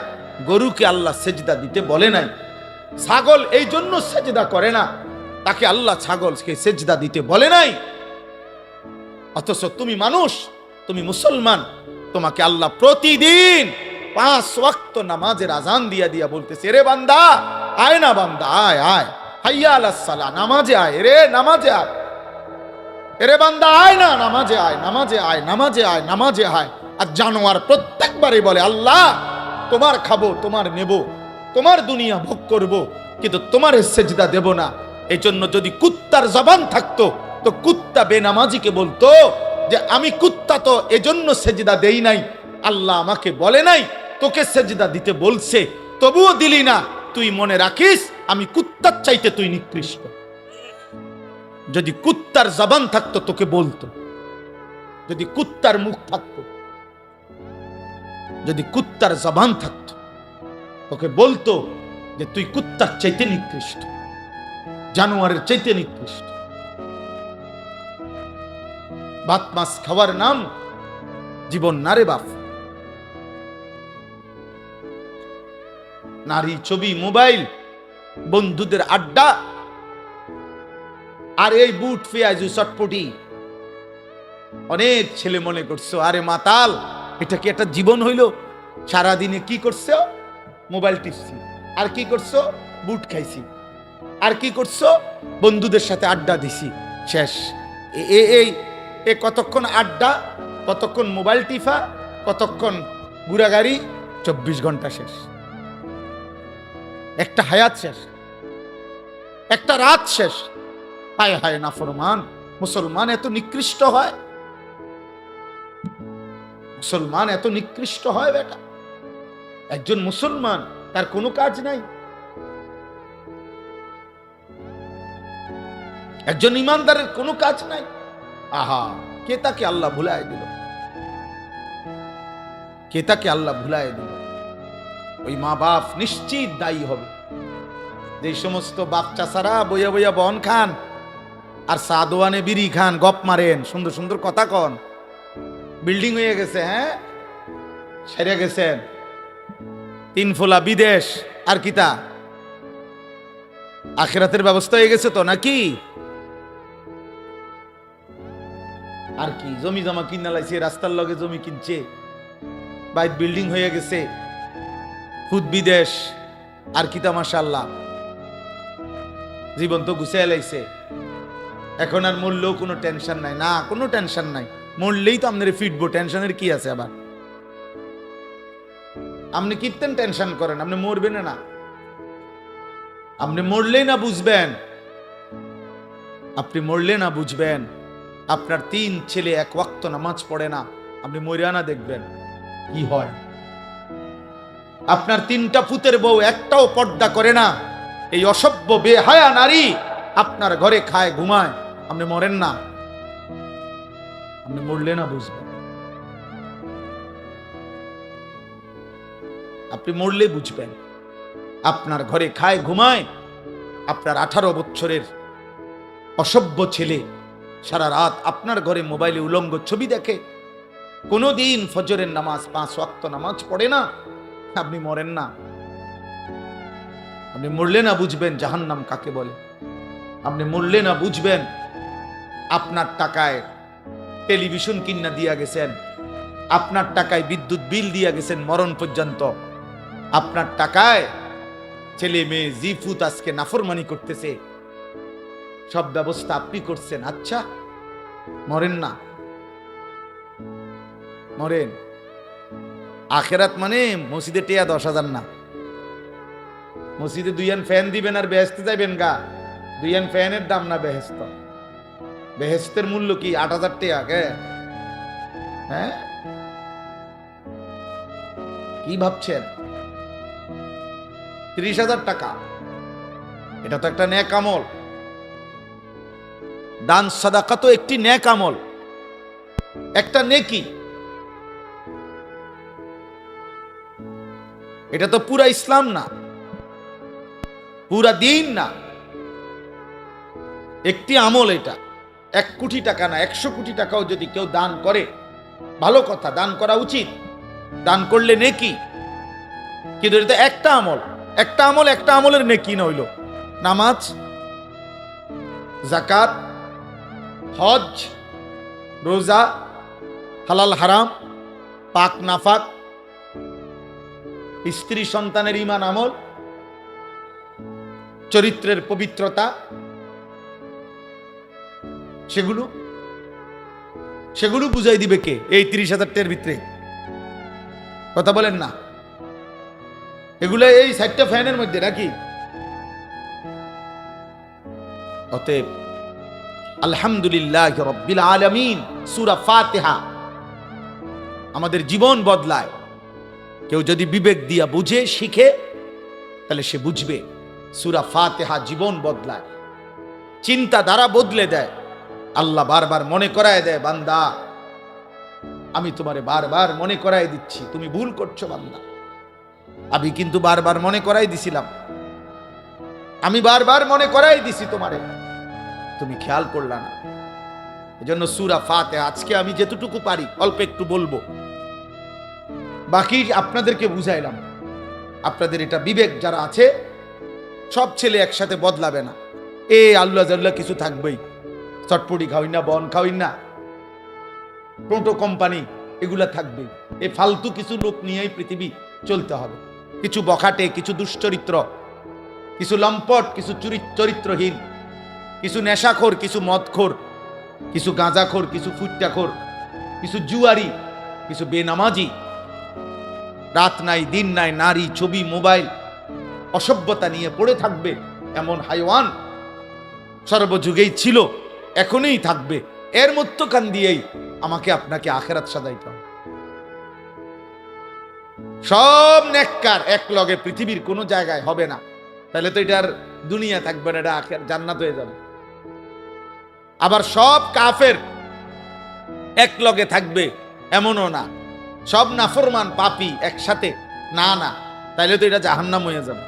গরুকে আল্লাহ সেজদা দিতে বলে নাই। ছাগল এই জন্য সেজদা করে না, তাকে আল্লাহ ছাগলকে সেজদা দিতে বলে নাই। অথচ তুমি মানুষ, তুমি মুসলমান, তোমাকে আল্লাহ প্রতিদিন 5 ওয়াক্ত নামাজের আজান দিয়া দিয়া বলতেছে, রে বান্দা আয় না, বান্দা আয় আয়, হাইয়া আলাস সালাহ, নামাজে আয় রে, নামাজে আয় রে বান্দা, আয় না, নামাজে আয়, নামাজে আয়, নামাজে আয়, নামাজে আয়। আর জানোয়ার প্রত্যেকবারই বলে, আল্লাহ তোমার খাবো, তোমার নেব, তোমার দুনিয়া ভোগ করব, কিন্তু তোমার সেজদা দেব না। এই জন্য যদি কুত্তার জবান থাকতো, তো কুত্তা বেনামাজিকে বলতো যে আমি কুত্তা তো এজন্য সেজদা দেই নাই, আল্লাহ আমাকে বলে নাই, তোকে সেজদা দিতে বলছে, তবুও দিলি না, তুই মনে রাখিস আমি কুত্তার চাইতে তুই নিকৃষ্ট। যদি কুত্তার জবান থাকতো তোকে বলতো, যদি কুত্তার মুখ থাকতো, যদি কুত্তার জবান থাকতো, তোকে বলতো যে তুই কুত্তার চাইতে নিকৃষ্ট, জানোয়ারের চাইতে নিকৃষ্ট। ভাত মাছ খাওয়ার নাম জীবন না রে বাপ। নারী, ছবি, মোবাইল, বন্ধুদের আড্ডা, আর এই বুট পেঁয়াজু চটপটি। অনেক ছেলে মনে করছো আরে মাতাল, এটা কি একটা জীবন হইল? সারাদিনে কি করছো? মোবাইল টিপছি। আর কি করছো? বুট খাইছি। আর কি করছো? বন্ধুদের সাথে আড্ডা দিছি। শেষ। এই কতক্ষণ আড্ডা, কতক্ষণ মোবাইল টিফা, কতক্ষণ ঘুরাগাড়ি, 24 ঘন্টা শেষ। একটা হায়াত শেষ, একটা রাত শেষ। হায় হায় নাফরমান মুসলমান এত নিকৃষ্ট হয়? মুসলমান এত নিকৃষ্ট হয় বেটা? একজন মুসলমান তার কোনো কাজ নাই? একজন ইমানদারের কোনো কাজ নাই? আহা, কে তাকে আল্লাহ ভুলায় দিল? কে তাকে আল্লাহ ভুলায় দিল? ওই মা বাপ নিশ্চিত দায়ী হবে। যে সমস্ত বাপ চাচারা বইয়া বইয়া বন খান আর সাদোয়ানে বিড়ি খান, গপ মারেন, সুন্দর সুন্দর কথা কন, বিল্ডিং হয়ে গেছে, হ্যাঁ সেরে গেছেন, 3 ফোলা বিদেশ, আর কিতা আখিরাতের ব্যবস্থা হয়ে গেছে তো নাকি? আর কি জমি জমা কিনা লাইছে, রাস্তার লগে জমি কিনছে, বাইক বিল্ডিং হয়ে গেছে, খুদ বিদেশ, আর কিতা মাশাআল্লাহ, জীবন তো গুছিয়ে লাইছে। এখন আর মরলেও কোনো টেনশন নাই, না কোনো টেনশন নাই, মরলেই তো আপনার ফিটবো, টেনশনের কি আছে? আবার আপনি কিতেন টেনশন করেন? আপনি মরবেন না, আপনি মরলেই না বুঝবেন, আপনি মরলে না বুঝবেন। আপনার 3 ছেলে 1 ওয়াক্ত নামাজ পড়ে না, আপনি মরিয়ানা দেখবেন কি হয়। আপনার 3টা পুতের বউ একটাও পর্দা করে না, এই অসভ্য বেহায়া নারী আপনার ঘরে খায় ঘুমায়, আপনি মরেন না, আপনি মরলে না বুঝবেন। আপনি মরলে বুঝবেন। আপনার ঘরে খায় ঘুমায়, আপনার 18 বছরের অসভ্য ছেলে সারা রাত আপনার ঘরে মোবাইলে উলঙ্গ ছবি দেখে, কোনোদিন ফজরের নামাজ 5 ওয়াক্ত নামাজ পড়ে না, আপনি মরেন না, আপনি মরলে না বুঝবেন জাহান্নাম কাকে বলে। আপনি মরলে না বুঝবেন আপনার টাকায় টেলিভিশন কিনা দিয়া গেছেন, আপনার টাকায় বিদ্যুৎ বিল দিয়া গেছেন মরণ পর্যন্ত, আপনার টাকায় ছেলে মেয়ে জিফুত আজকে নাফরমানি করতেছে, সব ব্যবস্থা আপনি করছেন। আচ্ছা, মরেন না, মরেন। আখেরাত মানে মসজিদে টিয়া 10,000 না, মসজিদে 2 ফ্যান দিবেন আর বেহেস্তে যাইবেন গা। 2 ফ্যানের দাম না বেহেস্ত। বেহেস্তের মূল্য কি 8,000 টাকা কে? হ্যাঁ, কি ভাবছেন? 30,000 টাকা, এটা তো একটা নেক আমল। দান সাদাকা তো একটি নেক আমল, একটা নেকি। এটা তো পুরা ইসলাম না, পুরা দিন না, একটি আমল। এটা 1 কোটি টাকা না, 100 কোটি টাকাও যদি কেউ দান করে ভালো কথা, দান করা উচিত, দান করলে নেকি। কিন্তু এটা একটা আমল, একটা আমল, একটা আমলের নেকি না হইল নামাজ, যাকাত, হজ, রোজা, হালাল হারাম, পাক নাফাক, স্ত্রী সন্তানের ঈমান আমল, চরিত্রের পবিত্রতা, সেগুলো বুঝাই দিবে কে এই 30,000 টাকার ভিতরে? কথা বলেন না। এগুলো এই 4টা ফ্যানের মধ্যে নাকি? অতএব আলহামদুলিল্লাহ রাব্বিল আলামিন, সূরা ফাতিহা আমাদের জীবন বদলায়। কেউ যদি বিবেক দিয়া বুঝে শিখে তাহলে সে বুঝবে সূরা ফাতিহা জীবন বদলায়, চিন্তাধারা বদলে দেয়। আল্লাহ বারবার মনে করায় দেয়, বান্দা আমি তোমারে বারবার মনে করাই দিচ্ছি, তুমি ভুল করছো বান্দা। আমি কিন্তু বারবার মনে করাই দিছিলাম, আমি বারবার মনে করাই দিছি তোমারে, তুমি খেয়াল করলা না। এজন্য সূরা ফাতিহা আজকে আমি যেতটুকু পারি অল্প একটু বলবো, বাকি আপনাদেরকে বুঝাইলাম। আপনাদের এটা বিবেক যারা আছে, সব ছেলে একসাথে বদলাবে না। আল্লাহ জাল্লাহ কিছু থাকবেই, চটপটি খাওয়াই না, বন খাওয়াই না, টোটো কোম্পানি এগুলা থাকবেই। এই ফালতু কিছু লোক নিয়েই পৃথিবী চলতে হবে। কিছু বখাটে, কিছু দুশ্চরিত্র, কিছু লম্পট, কিছু চরিত্রহীন, কিছু নেশাখোর, কিছু মদখোর, কিছু গাঁজাখোর, কিছু ফুট্টাখোর, কিছু জুয়ারি, কিছু বেনামাজি, রাত নাই দিন নাই, নারী, ছবি, মোবাইল, অসভ্যতা নিয়ে পড়ে থাকবে এমন হাইওয়ান সর্বযুগেই ছিল, এখনই থাকবে। এর মধ্যখান দিয়েই আমাকে আপনাকে আখেরাত সাজাইতে হবে। সব নেককার এক লগে পৃথিবীর কোন জায়গায় হবে না, তাহলে তো এটার দুনিয়া থাকবে না, এটা আখের জান্নাত হয়ে যাবে। আবার সব কাফের এক লগে থাকবে এমনও না, সব নাফরমান পাপী একসাথে, না না, তাইলে তো এটা জাহান্নাম হয়ে যাবে।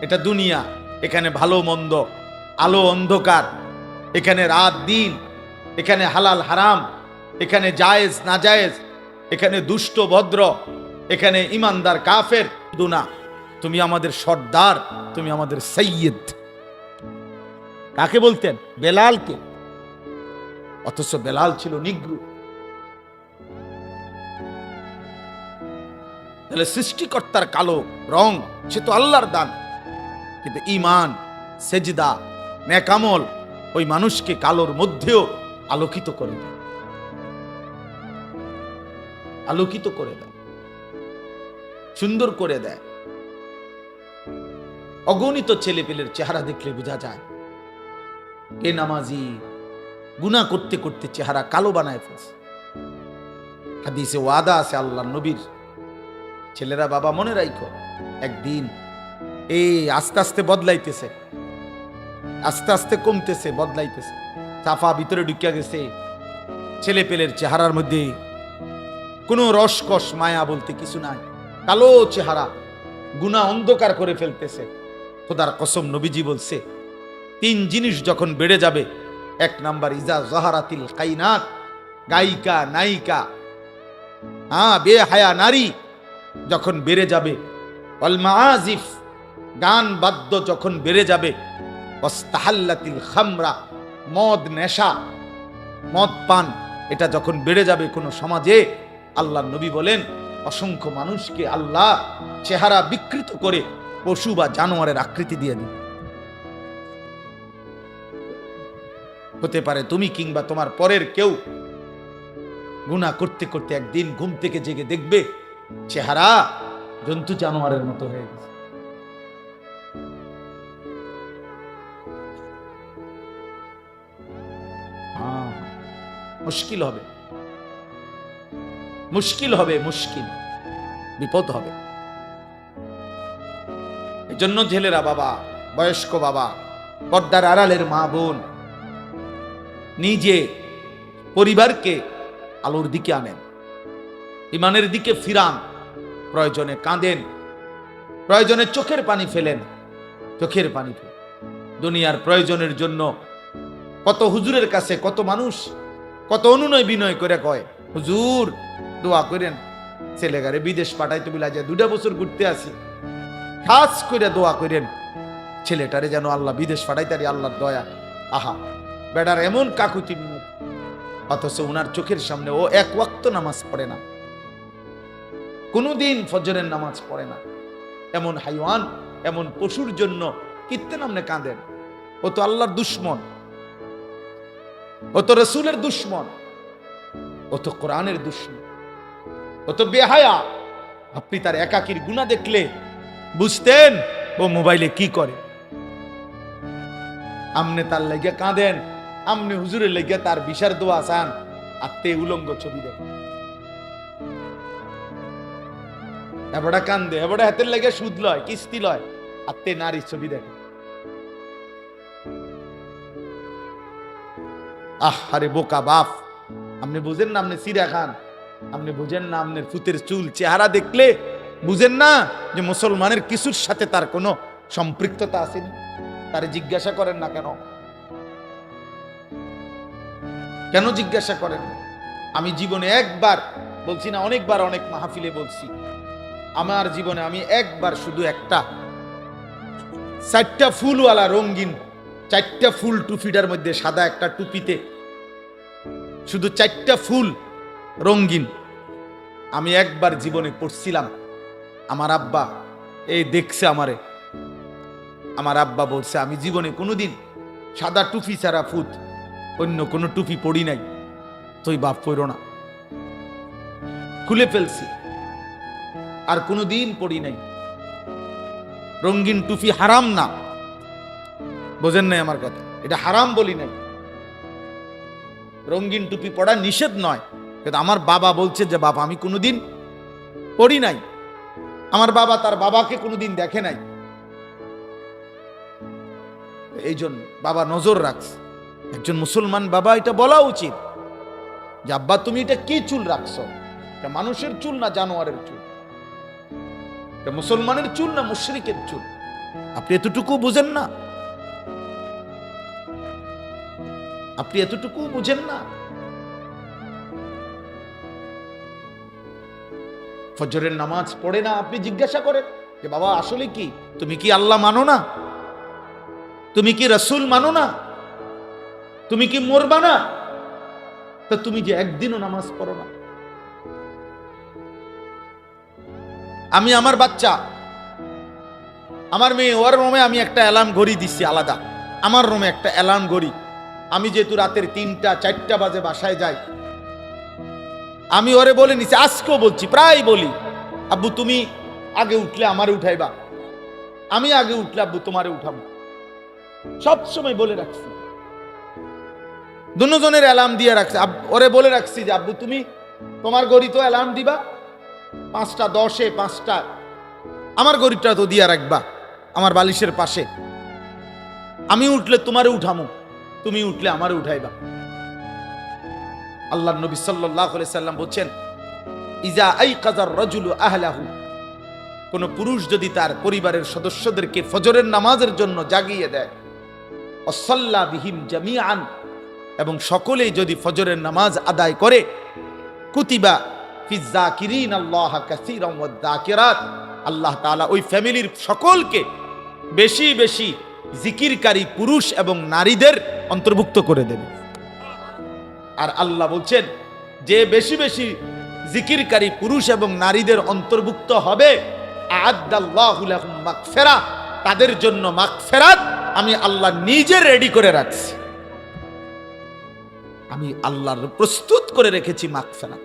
এটা দুনিয়া, এখানে ভালো মন্দ, আলো অন্ধকার, এখানে রাত দিন, এখানে হালাল হারাম, এখানে জায়েজ না জায়েজ, এখানে দুষ্ট ভদ্র, এখানে ইমানদার কাফের। দুনা, তুমি আমাদের সর্দার, তুমি আমাদের সৈয়দ। কাকে বলতেন? বেলালকে। অথচ বেলাল ছিল নিগ্রু। তাহলে সৃষ্টিকর্তার কালো রং, সে তো আল্লাহর দান। কিন্তু ঈমান, সেজদা, নেক আমল ওই মানুষকে কালোর মধ্যেও আলোকিত করে দেয়, আলোকিত করে দেয়, সুন্দর করে দেয়। অগণিত ছেলেপেলের চেহারা দেখলে বোঝা যায় কে নামাজি, গুনাহ করতে করতে চেহারা কালো বানায় ফেলছে। হাদিসে ওয়াদা আছে আল্লাহর নবীর, ছেলেরা বাবা মনে রাখো, একদিন আস্তে আস্তে বদলাইতেছে, আস্তে আস্তে কমতেছে, বদলাইতেছে। সাফা ভিতরে ঢুকিয়া গেছে, ছেলে পেলের চেহারার মধ্যে কোনো রসকস মায়া বলতে কিছু নাই, কালো চেহারা, গুনাহ অন্ধকার করে ফেলতেছে। খোদার কসম, নবীজি বলছে 3 জিনিস যখন বেড়ে যাবে, 1 নাম্বার ইজা জাহারাতিল কাইনাত, গায়িকা নায়িকা, বেহায়া নারী যখন বেড়ে যাবে, ওয়াল মাআজিফ, গান বাদ্য যখন বেড়ে যাবে, ওয়াস্তাহাল্লাতিল খামরা, মদ নেশা, মদ পান এটা যখন বেড়ে যাবে কোনো সমাজে, আল্লাহর নবী বলেন অসংখ্য মানুষকে আল্লাহ চেহারা বিকৃত করে পশু বা জানোয়ারের আকৃতি দিয়ে দিবে। হতে পারে তুমি কিংবা তোমার পরের কেউ গুনাহ করতে করতে একদিন ঘুম থেকে জেগে দেখবে চেহারা জন্তু জানোয়ারের মতো হয়ে গেছে। মুশকিল হবে, মুশকিল হবে, মুশকিল, বিপদ হবে। এজন্য ছেলেরা, বাবা, বয়স্ক বাবা, পর্দার আড়ালের মা বোন, নিজে পরিবারকে আলোর দিকে আনেন, ইমানের দিকে ফিরান, প্রয়োজনে কাঁদেন, প্রয়োজনে চোখের পানি ফেলেন, চোখের পানি ফেলেন। দুনিয়ার প্রয়োজনের জন্য কত হুজুরের কাছে কত মানুষ কত অনুনয় বিনয় করে কয়, হুজুর দোয়া করেন ছেলেগারে বিদেশ পাঠাইতে বলে যায় 2 বছর ঘুরতে আসি, খাস করে দোয়া করেন ছেলেটারে যেন আল্লাহ বিদেশ পাঠাইতারি, আল্লাহর দয়া। আহা, বেড়ার এমন কাকুতি মিনতি, অথচ ওনার চোখের সামনে ও এক ওয়াক্ত নামাজ পড়ে না, কোনদিন ফজরের নামাজ পড়ে না। এমন হাইওয়ান, এমন পশুর জন্য কিত্তে নামনে কাঁদেন? ও তো আল্লাহর দুশ্মন, ও তো রসুলের দুশ্মন, ও তো কোরআনের দুশ্মন, ও তো বেহায়া। আপনি তার একাকির গুনাহ দেখলে বুঝতেন ও মোবাইলে কি করে। আমনে তার লেগে কাঁদেন, আমনে হুজুরের লেগে তার বিশার দোয়া চান, আত্মে উলঙ্গ ছবি দেখেন। এবারে কান্দে, এবারে হাতের লেগে সুদ লয়, কিস্তি লয়, আত্মে নারীর ছবি দেখেন। আরে বোকা বাপ, আপনি বুঝেন না আপনি সিরা খান, আপনি বুঝেন না আপনার ফুতের চুল চেহারা দেখলে বুঝেন না যে মুসলমানের কিছুর সাথে তার কোনো সম্পৃক্ততা আসেনি? তারে জিজ্ঞাসা করেন না কেন? কেন জিজ্ঞাসা করেন? আমি জীবনে একবার বলছি না, অনেকবার অনেক মাহফিলে বলছি, আমার জীবনে আমি একবার শুধু একটা 4টা ফুলওয়ালা রঙিন 4টা ফুল টুপিটার মধ্যে সাদা একটা টুপিতে শুধু 4টা ফুল রঙিন আমি একবার জীবনে পড়ছিলাম। আমার আব্বা এই দেখছে আমারে, আমার আব্বা বলছে আমি জীবনে কোনোদিন সাদা টুপি ছাড়া ফুট অন্য কোনো টুপি পড়ি নাই, তুই বাপ পড়ো না। খুলে ফেলছি, আর কোনোদিন পড়ি নাই। রঙিন টুপি হারাম না, বোঝেন নাই আমার কথা, এটা হারাম বলি নাই। রঙিন টুপি পড়া নিষেধ নয়, কিন্তু আমার বাবা বলছে যে বাবা আমি কোনোদিন পড়ি নাই, আমার বাবা তার বাবাকে কোনোদিন দেখে নাই, এই জন্য বাবা নজর রাখছে। একজন মুসলমান বাবা এটা বলা উচিত যে আব্বা তুমি এটা কি চুল রাখছো, এটা মানুষের চুল না জানোয়ারের চুল, এটা মুসলমানের চুল না মুশরিকের চুল? আপনি এতটুকু বুঝেন না? আপনি এতটুকু বুঝেন না? ফজরের নামাজ পড়ে না, আপনি জিজ্ঞাসা করেন যে বাবা আসলে কি, তুমি কি আল্লাহ মানো না? তুমি কি রাসূল মানো না? তুমি কি মরবা না? তা তুমি যে একদিনও নামাজ পড়ো না। আমি আমার বাচ্চা, আমার মেয়ে, ওর রুমে আমি একটা অ্যালার্ম ঘড়ি দিচ্ছি আলাদা, আমার রুমে একটা অ্যালার্ম ঘড়ি। আমি যেহেতু রাতের 3টা 4টা বাজে বাসায় যাই, আমি ওরে বলে নিছি, আজকেও বলছি, প্রায় বলি, আব্বু তুমি আগে উঠলে আমারে উঠাইবা, আমি আগে উঠলে আব্বু তোমারে উঠাবো, সব সময় বলে রাখছি। দুজনের অ্যালার্ম দিয়ে রাখছি, ওরে বলে রাখছি যে আব্বু তুমি তোমার ঘড়ি তো অ্যালার্ম দিবা 5টা 10-এ 5টা, আমার ঘড়িটা তো দিয়া রাখবা আমার বালিশের পাশে, আমি উঠলে তোমারে উঠামো, তুমি উঠলে আমারে উঠাইবা। আল্লাহর নবী সাল্লাল্লাহু আলাইহি সাল্লাম বলেন, ইজা আইকাযার রাজুলু আহলাহু, কোন পুরুষ যদি তার পরিবারের সদস্যদেরকে ফজরের নামাজের জন্য জাগিয়ে দেয়, ওয়াসাল্লা বিহিম জামিআন, এবং সকলেই যদি ফজরের নামাজ আদায় করে, কুতিবা ফিজ যাকিরিন আল্লাহ কাসীরান ওয়াদ যাকিরাত, আল্লাহ তাআলা ওই ফ্যামিলির সকলকে বেশি বেশি জিকিরকারী পুরুষ এবং নারীদের অন্তর্ভুক্ত করে দেবে। আর আল্লাহ বলছেন যে বেশি বেশি জিকিরকারী পুরুষ এবং নারীদের অন্তর্ভুক্ত হবে, আ'আদ্দাল্লাহু লাহুম মাগফিরাহ, তাদের জন্য মাগফিরাত আমি আল্লাহ নিজে রেডি করে রাখছি। আমি আল্লাহর প্রস্তুত করে রেখেছি মাগফিরাত,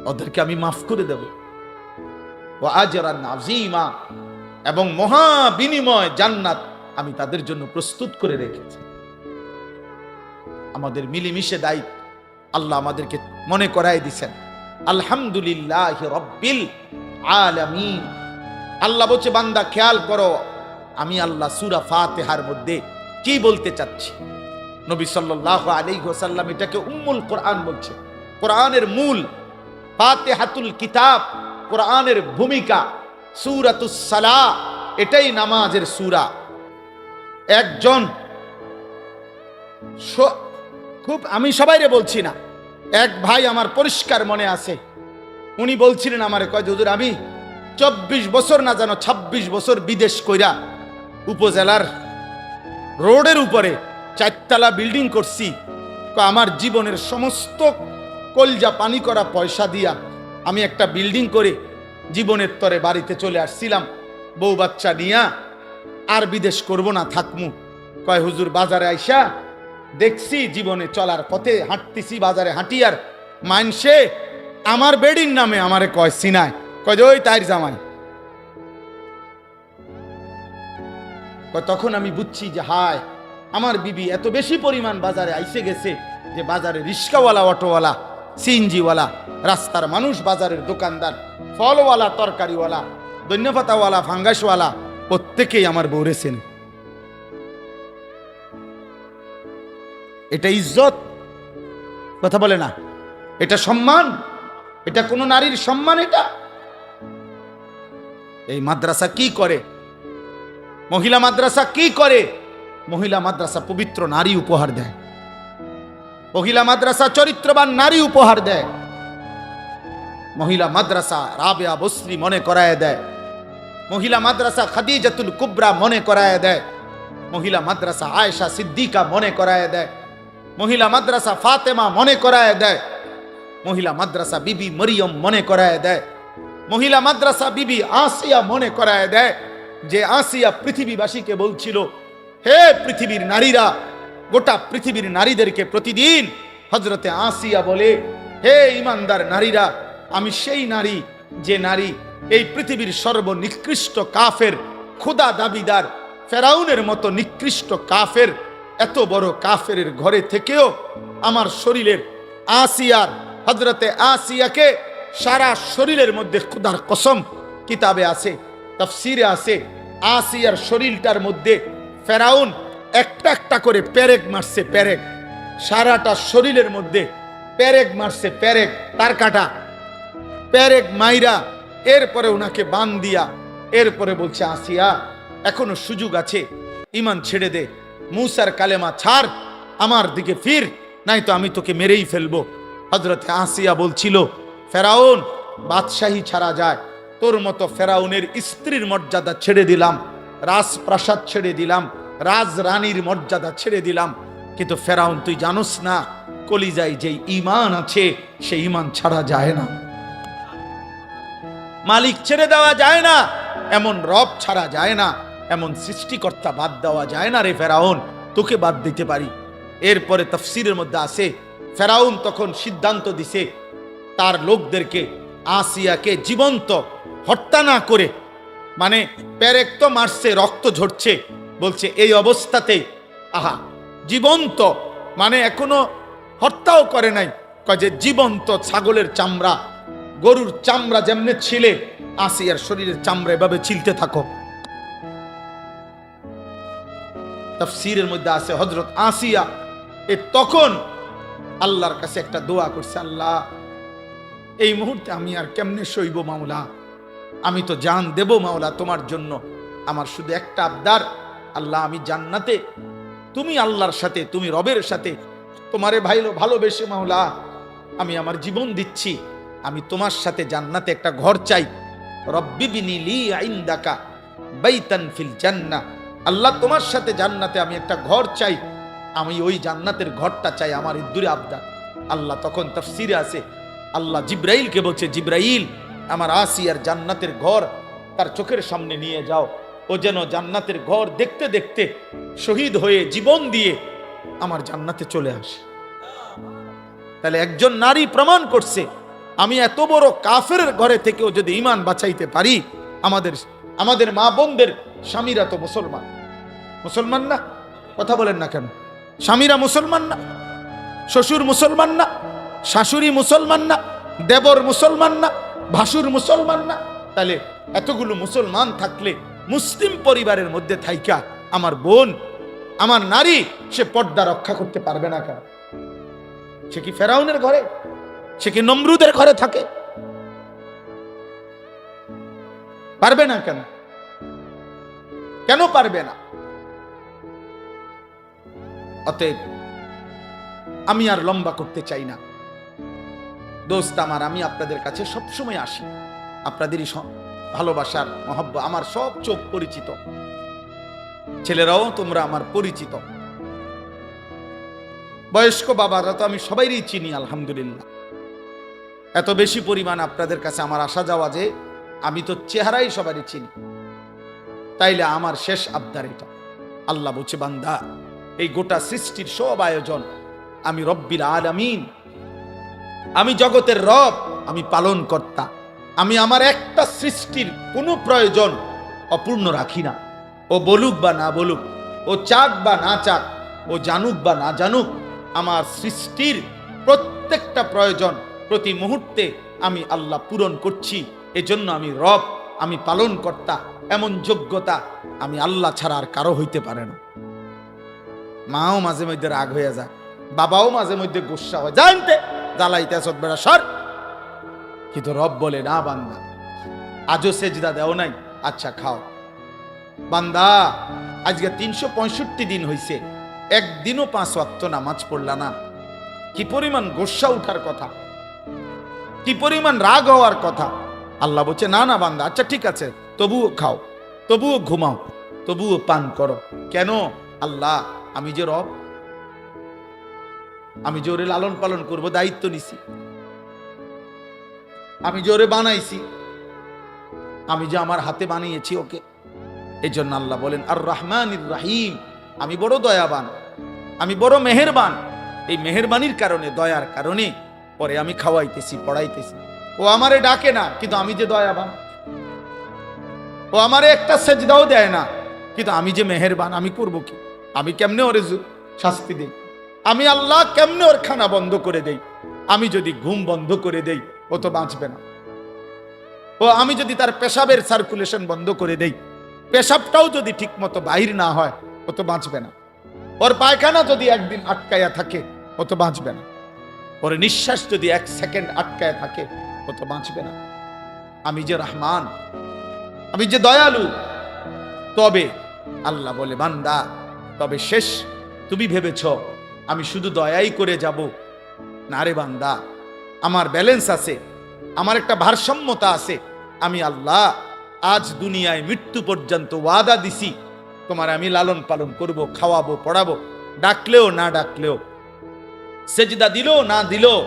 ওদেরকে আমি মাফ করে দেব। ওয়া আজরান আযীমা, এবং মহা বিনিময় জান্নাত আমি তাদের জন্য প্রস্তুত করে রেখেছি। আমাদের মিলেমিশে দায়িত্ব আল্লাহ আমাদেরকে মনে করায় দিছেন। আলহামদুলিল্লাহি রাব্বিল আলামিন। আল্লাহ বলছে বান্দা খেয়াল করো, আমি আল্লাহ সূরা ফাতিহার মধ্যে কি বলতে চাচ্ছি। নবী সাল্লাল্লাহু আলাইহি ওয়াসাল্লাম এটাকে উম্মুল কোরআন বলছে, কোরআনের মূল, ফাতিহাতুল কিতাব, কোরআনের ভূমিকা, সূরাতুস সালাহ, এটাই নামাজের সূরা। একজন খুব, আমি সবাইরে বলছি না, এক ভাই আমার পরিষ্কার মনে আছে, উনি বলছিলেন আমারে, কয় হুজুর আমি 24 বছর না জানো 26 বছর বিদেশ কইরা উপজেলার রোডের উপরে 4 তলা বিল্ডিং করছি, আমার জীবনের সমস্ত কলজা পানি করা পয়সা দিয়া আমি একটা বিল্ডিং করে জীবনের তরে বাড়িতে চলে আসছিলাম, বউ বাচ্চা নিয়া, আর বিদেশ করব না, থাকমু। কয় হুজুর বাজারে আইসা দেখছি জীবনে চলার পথে হাঁটতেছি, বাজারে হাঁটি, আর মানসে আমার বেডির নামে আমারে কয় সিনায়, কয় ওই তাইর জামাই। তখন আমি বুঝছি যে হায়, আমার বিবি এত বেশি পরিমাণ বাজারে আইসে গেছে যে বাজারে রিস্কাওয়ালা, অটোওয়ালা, সিএনজিওয়ালা, রাস্তার মানুষ, বাজারের দোকানদার, ফলওয়ালা, তরকারিওয়ালা, ধন্যপাতাওয়ালা, ফাঙ্গাসওয়ালা, প্রত্যেকেই আমার বউরে চেনে। এটা ইজ্জত, কথা বলে না, এটা সম্মান, এটা কোন নারীর সম্মান? এটা এই মাদ্রাসা কি করে? মহিলা মাদ্রাসা কি করে? মহিলা মাদ্রাসা পবিত্র নারী উপহার দেয়, মহিলা মাদ্রাসা চরিত্রবান নারী উপহার দেয়, মহিলা মাদ্রাসা রাবেয়া বসরি মনে করায় দেয়, মহিলা মাদ্রাসা খাদিজাতুল কুবরা মনে করায় দেয়, মহিলা মাদ্রাসা আয়েশা সিদ্দিকা মনে করায় দেয়, মহিলা মাদ্রাসা ফাতেমা মনে করায় দেয়, মহিলা মাদ্রাসা বিবি মরিয়ম মনে করায় দেয়, মহিলা মাদ্রাসা বিবি আসিয়া মনে করায় দেয়, যে আসিয়া পৃথিবীবাসীকে বলছিল, হে পৃথিবীর নারীরা, গোটা পৃথিবীর নারীদেরকে প্রতিদিন হযরতে আসিয়া বলে, হে ইমানদার নারীরা, আমি সেই নারী যে নারী এই পৃথিবীর সর্বনিকৃষ্ট কাফের, খোদা দাবিদার ফেরাউনের মতো নিকৃষ্ট কাফের, এত বড় কাফের ঘরে থেকেও আমার শরীরের আসিয়ার, হযরতে আসিয়াকে সারা শরীরের মধ্যে, খোদার কসম কিতাবে আছে, তাফসিরে আছে, আসিয়ার শরীরটার মধ্যে ফেরাউন একটা একটা করে পেরেক মারছে, পেরেক, সারাটা শরীরের মধ্যে পেরেক মারছে, পেরেক, তার কাটা পেরেক মাইরা, এরপরে ওনাকে বান দিয়া, এরপরে বলছে আসিয়া এখনো সুযোগ আছে, ঈমান ছেড়ে দে, মুসার কালেমা ছাড়, আমার দিকে ফির, নাই তো আমি তোকে মেরেই ফেলবো। হযরতে আসিয়া বলছিল, ফেরাউন বাদশাহী ছাড়া যায়, তোর মতো ফেরাউনের স্ত্রীর মর্যাদা ছেড়ে দিলাম, রাজপ্রাসাদ ছেড়ে দিলাম, রাজরানীর মর্যাদা ছেড়ে দিলাম, কিন্তু ফেরাউন তুই জানোস না, কলিজায় যেই ঈমান আছে সেই ঈমান ছাড়া যায় না, মালিক ছেড়ে দেওয়া যায় না, এমন রব ছাড়া যায় না, এমন সৃষ্টিকর্তা বাদ দেওয়া যায় না রে ফেরাউন, তোকে বাদ দিতে পারি। এরপরে তাফসীরের মধ্যে আছে, ফেরাউন তখন সিদ্ধান্ত দিছে তার লোকদেরকে আসিয়াকে জীবন্ত হত্যা না করে, মানে পেরেক তো মারছে, রক্ত ঝরছে, বলছে এই অবস্থাতে, আহা জীবন্ত, মানে এখনো হত্যাও করে নাই, কয় যে জীবন্ত ছাগলের চামড়া, গরুর চামড়া যেমনে ছিলে, আসিয়ার শরীরের চামড়া এভাবে ছিলতে থাকো। তাফসীরের মধ্যে আছে হযরত আসিয়া তখন আল্লাহর কাছে একটা দোয়া করছে, আল্লাহ এই মুহূর্তে আমি আর কেমনে সইব মাওলা, আমি তো জান দেব মাওলা তোমার জন্য, আমার শুধু একটা আবদার, আল্লাহ আমি জান্নাতে, তুমি আল্লাহর সাথে, তুমি রবের সাথে তোমারে ভালোবেসে মাওলা আমি আমার জীবন দিচ্ছি, আমি তোমার সাথে জান্নাতে একটা ঘর চাই, রব্বি বিনি লি ইনদাকা বাইতান ফিল জান্নাহ, আল্লাহ তোমার সাথে জান্নাতে আমি একটা ঘর চাই, আমি ওই জান্নাতের ঘরটা চাই, আমার ইদ্দুরে আবদার। আল্লাহ তখন তাফসিরে আছে, আল্লাহ জিব্রাইলকে বলছে, জিব্রাইল আমার আসিয়ার জান্নাতের ঘর তার চোখের সামনে নিয়ে যাও, ও যেন জান্নাতের ঘর দেখতে দেখতে শহীদ হয়ে জীবন দিয়ে আমার জান্নাতে চলে আসে। তাহলে একজন নারী প্রমাণ করছে, আমি এত বড় কাফের ঘরে থেকেও যদি ঈমান বাঁচাইতে পারি, আমাদের মা বোনদের স্বামীরা তো মুসলমান, মুসলমান না? কথা বলেন না কেন? স্বামীরা মুসলমান না? শ্বশুর মুসলমান না? শাশুড়ি মুসলমান না? দেবর মুসলমান না? ভাসুর মুসলমান না? তাহলে এতগুলো মুসলমান থাকলে মুসলিম পরিবারের মধ্যে থাইকা আমার বোন, আমার নারী, সে পর্দা রক্ষা করতে পারবে না কেন? সে কি ফেরাউনের ঘরে, সে কি নমরুদের ঘরে থাকে? পারবে না কেন? কেন পারবে না? অতএব আমি আর লম্বা করতে চাই না দোস্ত আমার, আমি আপনাদের কাছে সবসময় আসি, আপনাদেরই ভালোবাসার মহব্বত, আমার সব চোখ পরিচিত, ছেলেরাও তোমরা আমার পরিচিত, বয়স্ক বাবারা তো আমি সবাইরই চিনি আলহামদুলিল্লাহ। এত বেশি পরিমাণ আপনাদের কাছে আমার আসা যাওয়া যে আমি তো চেহারাই সবারই চিনি। তাইলে আমার শেষ আবদার এটা, আল্লাহ বলছে, বান্দা এই গোটা সৃষ্টির সব আয়োজন আমি রব্বিল আলামিন, আমি জগতের রব, আমি পালন কর্তা, আমি আমার একটা সৃষ্টির কোনো প্রয়োজন অপূর্ণ রাখি না। ও বলুক বা না বলুক, ও চাক বা না চাক, ও জানুক বা না জানুক, আমার সৃষ্টির প্রত্যেকটা প্রয়োজন প্রতি মুহূর্তে আমি আল্লাহ পূরণ করছি। এজন্য আমি রব, আমি পালন কর্তা, এমন যোগ্যতা আমি আল্লাহ ছাড়া আর কারো হইতে পারে না। মাও মাঝে মধ্যে রাগ হয়ে যায়, বাবাও মাঝে মধ্যে গুসা হয়, জানতে জ্বালাইতে বেড়া সর, কিন্তু রব বলে, না বান্দা আজও সেজদা দেও নাই, আচ্ছা খাও। বান্দা আজকে 365 দিন হইছে, একদিনও 5 ওয়াক্ত নামাজ পড়লা না, কি পরিমাণ গোসা উঠার কথা, কি পরিমাণ রাগ হওয়ার কথা। আল্লাহ বলছে, না না বান্দা, আচ্ছা ঠিক আছে, তবুও খাও, তবুও ঘুমাও, তবুও পান করো। কেন? আল্লাহ আমি যে রব, আমি যে ওরে লালন পালন করব দায়িত্ব নিছি, আমি যে ওরে বানাইছি, আমি যে আমার হাতে বানিয়েছি ওকে। এই জন্য আল্লাহ বলেন আর রহমানির রাহিম, আমি বড় দয়াবান, আমি বড় মেহেরবান। এই মেহেরবানির কারণে, দয়ার কারণে পরে আমি খাওয়াইতেছি, পড়াইতেছি। ও আমারে ডাকে না, কিন্তু আমি যে দয়াবান। ও আমারে একটা সেজদাও দেয় না, কিন্তু আমি যে মেহেরবান, আমি করব কি? আমি কেমনে ওরে শাস্তি দেই? আমি আল্লাহ কেমনে ওর খানা বন্ধ করে দেই? আমি যদি ঘুম বন্ধ করে দেই, ও তো বাঁচবে না। ও আমি যদি তার পেশাবের সার্কুলেশন বন্ধ করে দেই, পেশাবটাও যদি ঠিক মতো বাহির না হয়, ও তো বাঁচবে না। ওর পায়খানা যদি একদিন আটকায়া থাকে, ও তো বাঁচবে না। ওর নিঃশ্বাস যদি 1 সেকেন্ড আটকায় থাকে, ও তো বাঁচবে না। আমি যে রহমান, আমি যে দয়ালু। তবে আল্লাহ বলে, বান্দা তবে শেষ তুমি ভেবেছ আমি শুধু দয়াই করে যাব? না রে বান্দা, আমার ব্যালেন্স আছে, আমার একটা ভারসাম্যতা আছে। আমি আল্লাহ আজ দুনিয়ায় মৃত্যু পর্যন্ত ওয়াদা দিছি, তোমার আমি লালন পালন করব, খাওয়াবো, পড়াবো, ডাকলেও না ডাকলেও, সেজদা দিলেও না দিলেও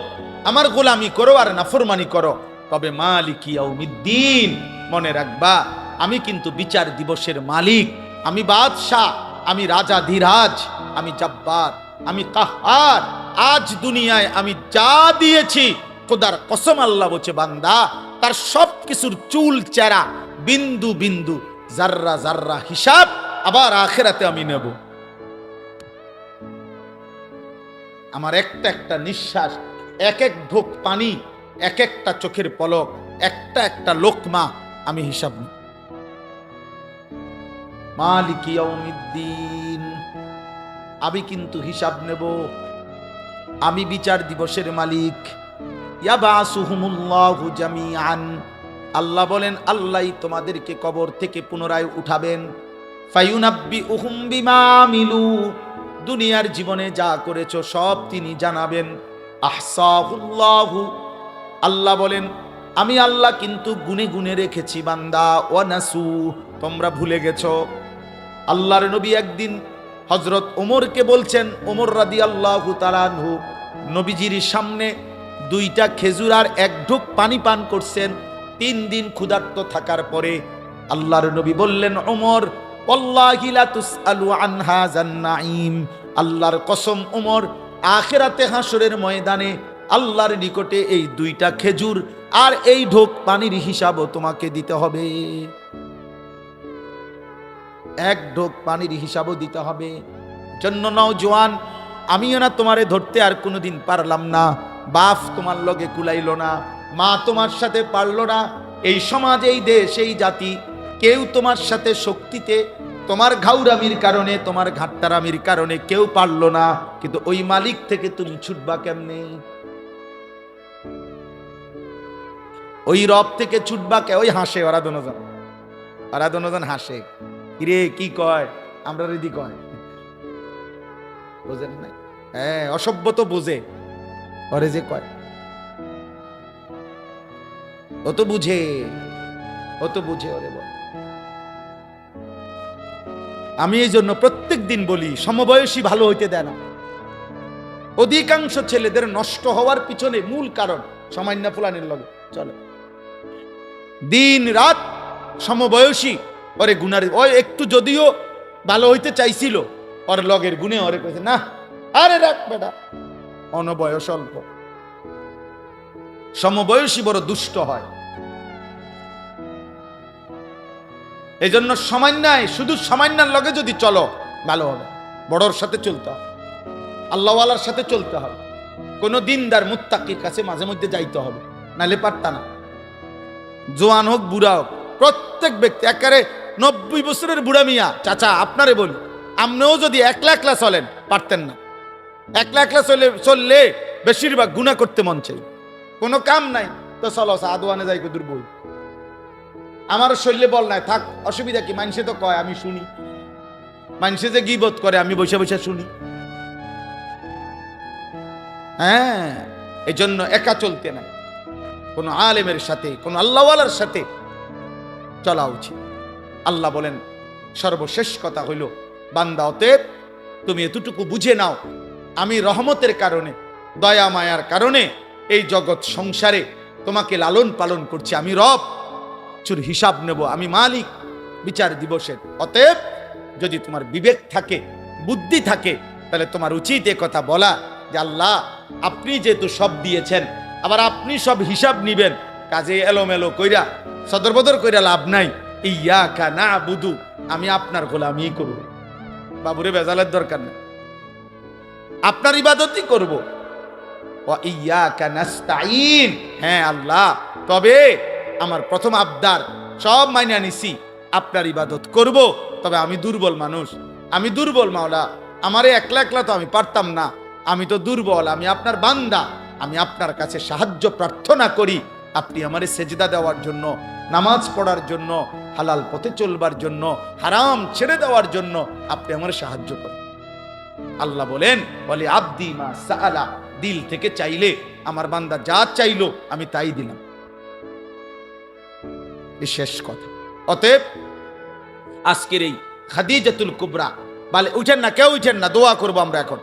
আমার গোলামি করো আর নাফরমানি করো। তবে মালিক ইয়াউমিদ্দিন, মনে রাখবা আমি কিন্তু বিচার দিবসের মালিক, আমি বাদশাহ, আমি রাজা ধীরাজ, আমি জব্বার, আমি কাহার। আজ দুনিয়ায় আমি যা দিয়েছি, খোদার কসম আল্লাহ বলছে, বান্দা তার সব কিছুর চুল চেরা, বিন্দু বিন্দু, জাররা জাররা হিসাব আবার আখিরাতে আমি নেব। আমার একটা একটা নিঃশ্বাস, এক এক ঢোক পানি, এক একটা চোখের পলক, একটা একটা লোকমা আমি হিসাব নেব। মালিক ইয়াউমিদ্দিন, আমি কিন্তু হিসাব নেব, আমি বিচার দিবসের মালিক। ইয়াবাসুহুমুল্লাহু জামিআন, আল্লাহ বলেন আল্লাহই তোমাদেরকে কবর থেকে পুনরায় উঠাবেন। ফায়ুনাব্বিউহুম বিমা আমিলু, দুনিয়ার জীবনে যা করেছো সব তিনি জানাবেন। আহসাহুল্লাহু, আল্লাহ বলেন আমি আল্লাহ কিন্তু গুনে গুনে রেখেছি বান্দা। ওয়ানাসু, তোমরা ভুলে গেছো। আল্লাহর নবী একদিন হযরত ওমরকে বলছেন, ওমর রাদিয়াল্লাহু তাআলা আনহু নবীজির সামনে 2টা খেজুর আর 1 ঢোক পানি পান করছেন। 3 দিন ক্ষুধার্ত থাকার পরে আল্লাহর নবী বললেন, ওমর ওয়াল্লাহি লা তুসআলু আন হাযান নাঈম, আল্লাহর কসম ওমর, আখিরাতে হাসরের ময়দানে আল্লাহর নিকটে এই 2টা খেজুর আর এই ঢোক পানির হিসাবও তোমাকে দিতে হবে। 1 ঢোক পানির হিসাবও দিতে হবে। জন্য নওজোয়ান, আমিও না তোমারে ধরতে আর কোনোদিন পারলাম না, বাপ তোমার লগে কুলাইল না, মা তোমার সাথে পারলো না, এই সমাজ, এই দেশ, এই জাতি কেউ তোমার সাথে শক্তিতে, তোমার ঘাউরামির কারণে, তোমার ঘাটতারামির কারণে কেউ পারলো না, কিন্তু ওই মালিক থেকে তুমি ছুটবা কেমনে? ওই রব থেকে ছুটবা কে? ওই হাসে ওরা দুজন হাসে, কিরে কি কয়, আমরা রেডি কয়, বোঝেন নাই? হ্যাঁ, অসভ্য তো বোঝে, ওরে যে কয় ও তো বুঝে, ওরে বল। আমি এই জন্য প্রত্যেক দিন বলি, সমবয়সী ভালো হইতে দেয় না। অধিকাংশ ছেলেদের নষ্ট হওয়ার পিছনে মূল কারণ সামান্য ফুলানির লগে চলে। দিন রাত সমবয়সী ওরে গুনার, ওই একটু যদিও ভালো হইতে চাইছিল, ওর লগের গুণে ওরে কইছে না, আরে রাখ বেটা, অনবয়স অল্প। সমবয়সী বড় দুষ্ট হয়। এই জন্য সামান্যায়, শুধু সামান্যার লগে যদি চলো ভালো হবে, বড়র সাথে চলতে হবে, আল্লাহওয়ালার সাথে চলতে হবে, কোন দিনদার মুত্তাকির কাছে মাঝে মধ্যে যাইতে হবে, নাহলে পারতা না। জোয়ান হোক বুড়া হোক, প্রত্যেক ব্যক্তি, একেবারে 90 বছরের বুড়া মিয়া চাচা আপনারে বলি, আপনিও যদি একলা একলা চলেন পারতেন না। একলা একলা চললে বেশিরভাগ গুনাহ করতে মন চাই, কোনো কাম নাই তো চলো সাদওয়ানে যাই কদুর বই, আমার শরীরে বল নাই, থাক অসুবিধা কি, মানুষে তো কয় আমি শুনি, মানুষে যে গীবত করে আমি বসে বসে শুনি। হ্যাঁ, এই জন্য একা চলতে নাই, কোন আলেমের সাথে, কোন আল্লাহওয়ালার সাথে চলা উচিত। আল্লাহ বলেন সর্বশেষ কথা হইল, বান্দা অতএব তুমি এতটুকু বুঝে নাও, আমি রহমতের কারণে, দয়া মায়ার কারণে এই জগৎ সংসারে তোমাকে লালন পালন করছি, আমি রব, চুর হিসাব নেব, আমি মালিক বিচার দিবসের। অতএব যদি তোমার বিবেক থাকে, বুদ্ধি থাকে, তাহলে তোমার উচিত এ কথা বলা যে আল্লাহ আপনি যেহেতু সব দিয়েছেন, আবার আপনি সব হিসাব নিবেন, কাজে এলোমেলো কইরা সদরবদর কইরা লাভ নাই। ইয়াকা নাবুদু, আমি আপনার গোলামি করব, বাবুরে বেজালের দরকার নেই, আপনার ইবাদতই করব। ওয়া ইয়াকা নাস্তাইন, হ্যাঁ আল্লাহ, তবে আমার প্রথম আবদার সব মাইনা নিছি, আপনার ইবাদত করব, তবে আমি দুর্বল মানুষ, আমি দুর্বল মাওলা, আমারে একলা একলা তো আমি পারতাম না, আমি তো দুর্বল, আমি আপনার বান্দা, আমি আপনার কাছে সাহায্য প্রার্থনা করি, আপনি আমারে সেজদা দেওয়ার জন্য, নামাজ পড়ার জন্য, হালাল পথে চলবার জন্য, হারাম ছেড়ে দেওয়ার জন্য আপনি আমার সাহায্য করেন। আল্লাহ বলেন, বলে আব্দি মা সাআলা, দিল থেকে চাইলে আমার বান্দা যা চাইলো আমি তাই দিলাম, শেষ কথা। অতএব আজকের এই খাদিজাতুল কুবরা, বলে উঠেন না, কেউ উঠেন না, দোয়া করবো আমরা এখন।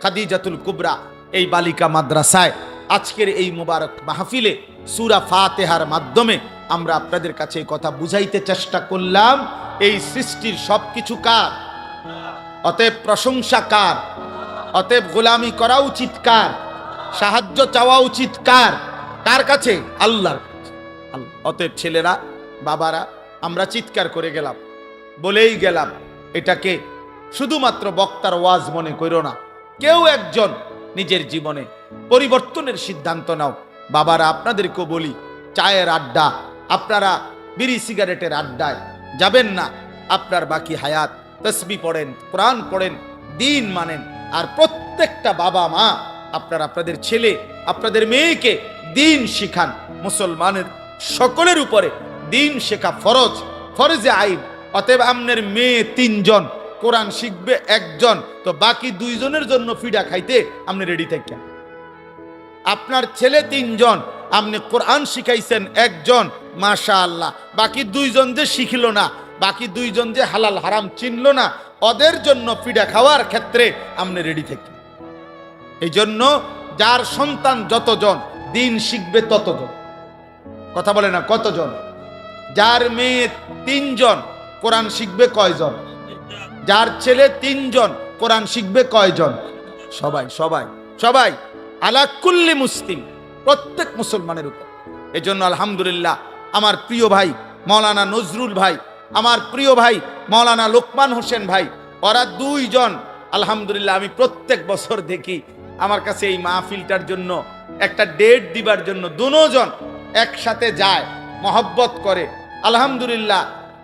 খাদিজাতুল কুবরা এই বালিকা মাদ্রাসায় আজকের এই মুবারক মাহফিলে সূরা ফাতিহার মাধ্যমে আমরা আপনাদের কাছে এই কথা বুঝাইতে চেষ্টা করলাম, এই সৃষ্টির সবকিছু কার, অতএব প্রশংসা কার, অতএব গোলামি করা উচিত কার, সাহায্য চাওয়া উচিত কার, কার কাছে? আল্লাহর। অতএব ছেলেরা, বাবারা, আমরা চিৎকার করে গেলাম, বলেই গেলাম, এটাকে শুধুমাত্র বক্তার ওয়াজ মনে করো না, কেউ একজন নিজের জীবনে পরিবর্তনের সিদ্ধান্ত নাও। বাবারা, আপনাদেরকেও বলি, চায়ের আড্ডা, আপনারা বিড়ি সিগারেটের আড্ডায় যাবেন না। আপনার বাকি হায়াত তসবিহ পড়েন, কোরআন পড়েন, দিন মানেন। আর প্রত্যেকটা বাবা মা আপনারা আপনাদের ছেলে, আপনাদের মেয়েকে দিন শিখান। মুসলমানের সকলের উপরে দিন শেখা ফরজ, ফরজে আইন। অতএব আপনার মেয়ে 3 জন, কোরআন শিখবে 1 জন, তো বাকি 2 জনের জন্য ফিডা খাইতে আপনি রেডি থাকেন। আপনার ছেলে 3 জন, আপনি কোরআন শিখাইছেন 1 জন, মাশাআল্লাহ, বাকি 2 জন যে শিখলো না, বাকি 2 জন যে হালাল হারাম চিনলো না, ওদের জন্য পিঠা খাওয়ার ক্ষেত্রে আপনি রেডি থাকি। এই জন্য যার সন্তান যতজন দিন শিখবে ততজন। কথা বলে না কতজন? যার মেয়ে 3 জন কোরআন শিখবে কয়জন? যার ছেলে 3 জন কোরআন শিখবে কয়জন? সবাই সবাই সবাই, আলা কুল্লি মুসলিম, প্রত্যেক মুসলমানের উপর। এই জন্য আলহামদুলিল্লাহ আমার প্রিয় ভাই মাওলানা নজরুল ভাই, আমার প্রিয় ভাই মাওলানা লোকমান হোসেন ভাই, ওরা 2 জন আলহামদুলিল্লাহ আমি প্রত্যেক বছর দেখি আমার কাছে এই মাহফিলটার জন্য একটা ডেট দিবার জন্য 2 জন একসাথে যায়, মহব্বত করে। আলহামদুলিল্লাহ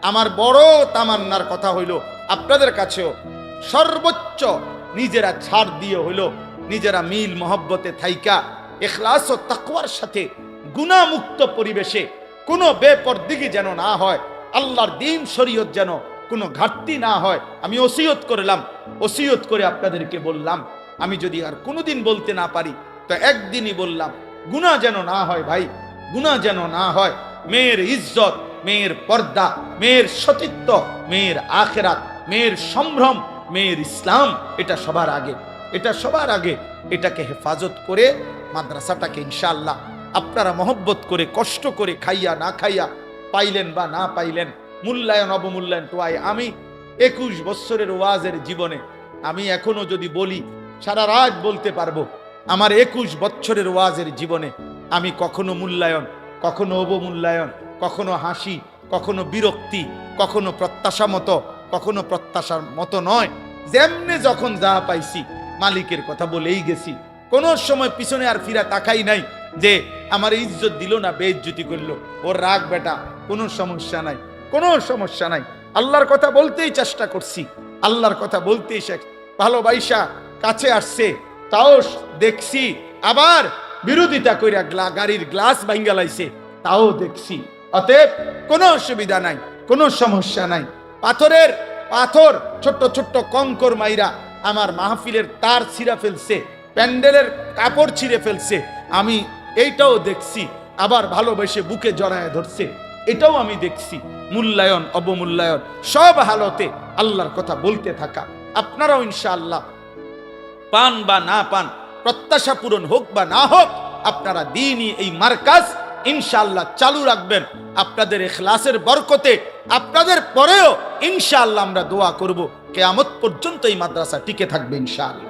আমার বড় তামান্নার কথা হইল আপনাদের কাছেও সর্বোচ্চ নিজেরা ছাড় দিয়ে হইল নিজেরা মিল মহব্বতে থাইকা ইখলাস ও তাকওয়ার সাথে গুনাহমুক্ত পরিবেশে কোনো বেপরদিগি যেন না হয়, আল্লাহর দ্বীন শরীয়ত যেন কোনো ঘাটতি না হয়। আমি ওসিয়ত করলাম, ওসিয়ত করে আপনাদেরকে বললাম, আমি যদি আর কোনোদিন বলতে না পারি তো একদিনই বললাম, গুনাহ যেন না হয় ভাই, গুনাহ যেন না হয়। মেয়ের ইজ্জত, মেয়ের পর্দা, মেয়ের সতীত্ব, মেয়ের আখিরাত, মেয়ের সম্ভ্রম, মেয়ের ইসলাম, এটা সবার আগে, এটা সবার আগে। এটাকে হেফাজত করে মাদ্রাসাটাকে ইনশাআল্লাহ আপনারা মহব্বত করে কষ্ট করে খাইয়া না খাইয়া, পাইলেন বা না পাইলেন, মূল্যায়ন অবমূল্যায়ন টোয়াই। আমি 21 বছরের ওয়াজের জীবনে আমি এখনো যদি বলি সারা রাত বলতে পারবো। আমার 21 বছরের ওয়াজের জীবনে আমি কখনো মূল্যায়ন, কখনো অবমূল্যায়ন, কখনো হাসি, কখনো বিরক্তি, কখনো প্রত্যাশা মতো, কখনো প্রত্যাশার মতো নয়, যেমনে যখন যা পাইছি মালিকের কথা বলেই গেছি। কোন সময় পিছনে আর ফিরা তাকাই নাই যে আমার ইজ্জত দিল না, বেইজ্জতি করলো, ওর রাগ বেটা, কোনো সমস্যা নাই, কোনো সমস্যা নাই। আল্লাহর কথা বলতেই চেষ্টা করছি, আল্লাহর কথা বলতেই ভালোবাসা কাছে আসছে, তাও দেখছি। আবার বিরোধিতা কইরা গাড়ির গ্লাস ভাঙ্গা লাইছে, তাও দেখছি। অতএব কোনো অসুবিধা নাই, কোনো সমস্যা নাই। পাথর ছোট্ট ছোট্ট কঙ্কর মাইরা আমার মাহফিলের তার ছিঁড়া ফেলছে, প্যান্ডেলের কাপড় ছিঁড়ে ফেলছে, আমি এইটাও দেখছি। আবার ভালোবেসে বুকে জড়ায় ধরছে, এটাও আমি দেখছি। মূল্যায়ন অবমূল্যায়ন সব হালতে আল্লাহর কথা বলতে থাকা। আপনারাও ইনশাআল্লাহ পান বা না পান, প্রত্যাশা পূরণ হোক বা না হোক, আপনারা দ্বীনি এই মার্কাজ ইনশাআল্লাহ চালু রাখবেন। আপনাদের ইখলাসের বরকতে আপনাদের পরেও ইনশাআল্লাহ আমরা দোয়া করব কিয়ামত পর্যন্ত এই মাদ্রাসা টিকে থাকবে ইনশাআল্লাহ।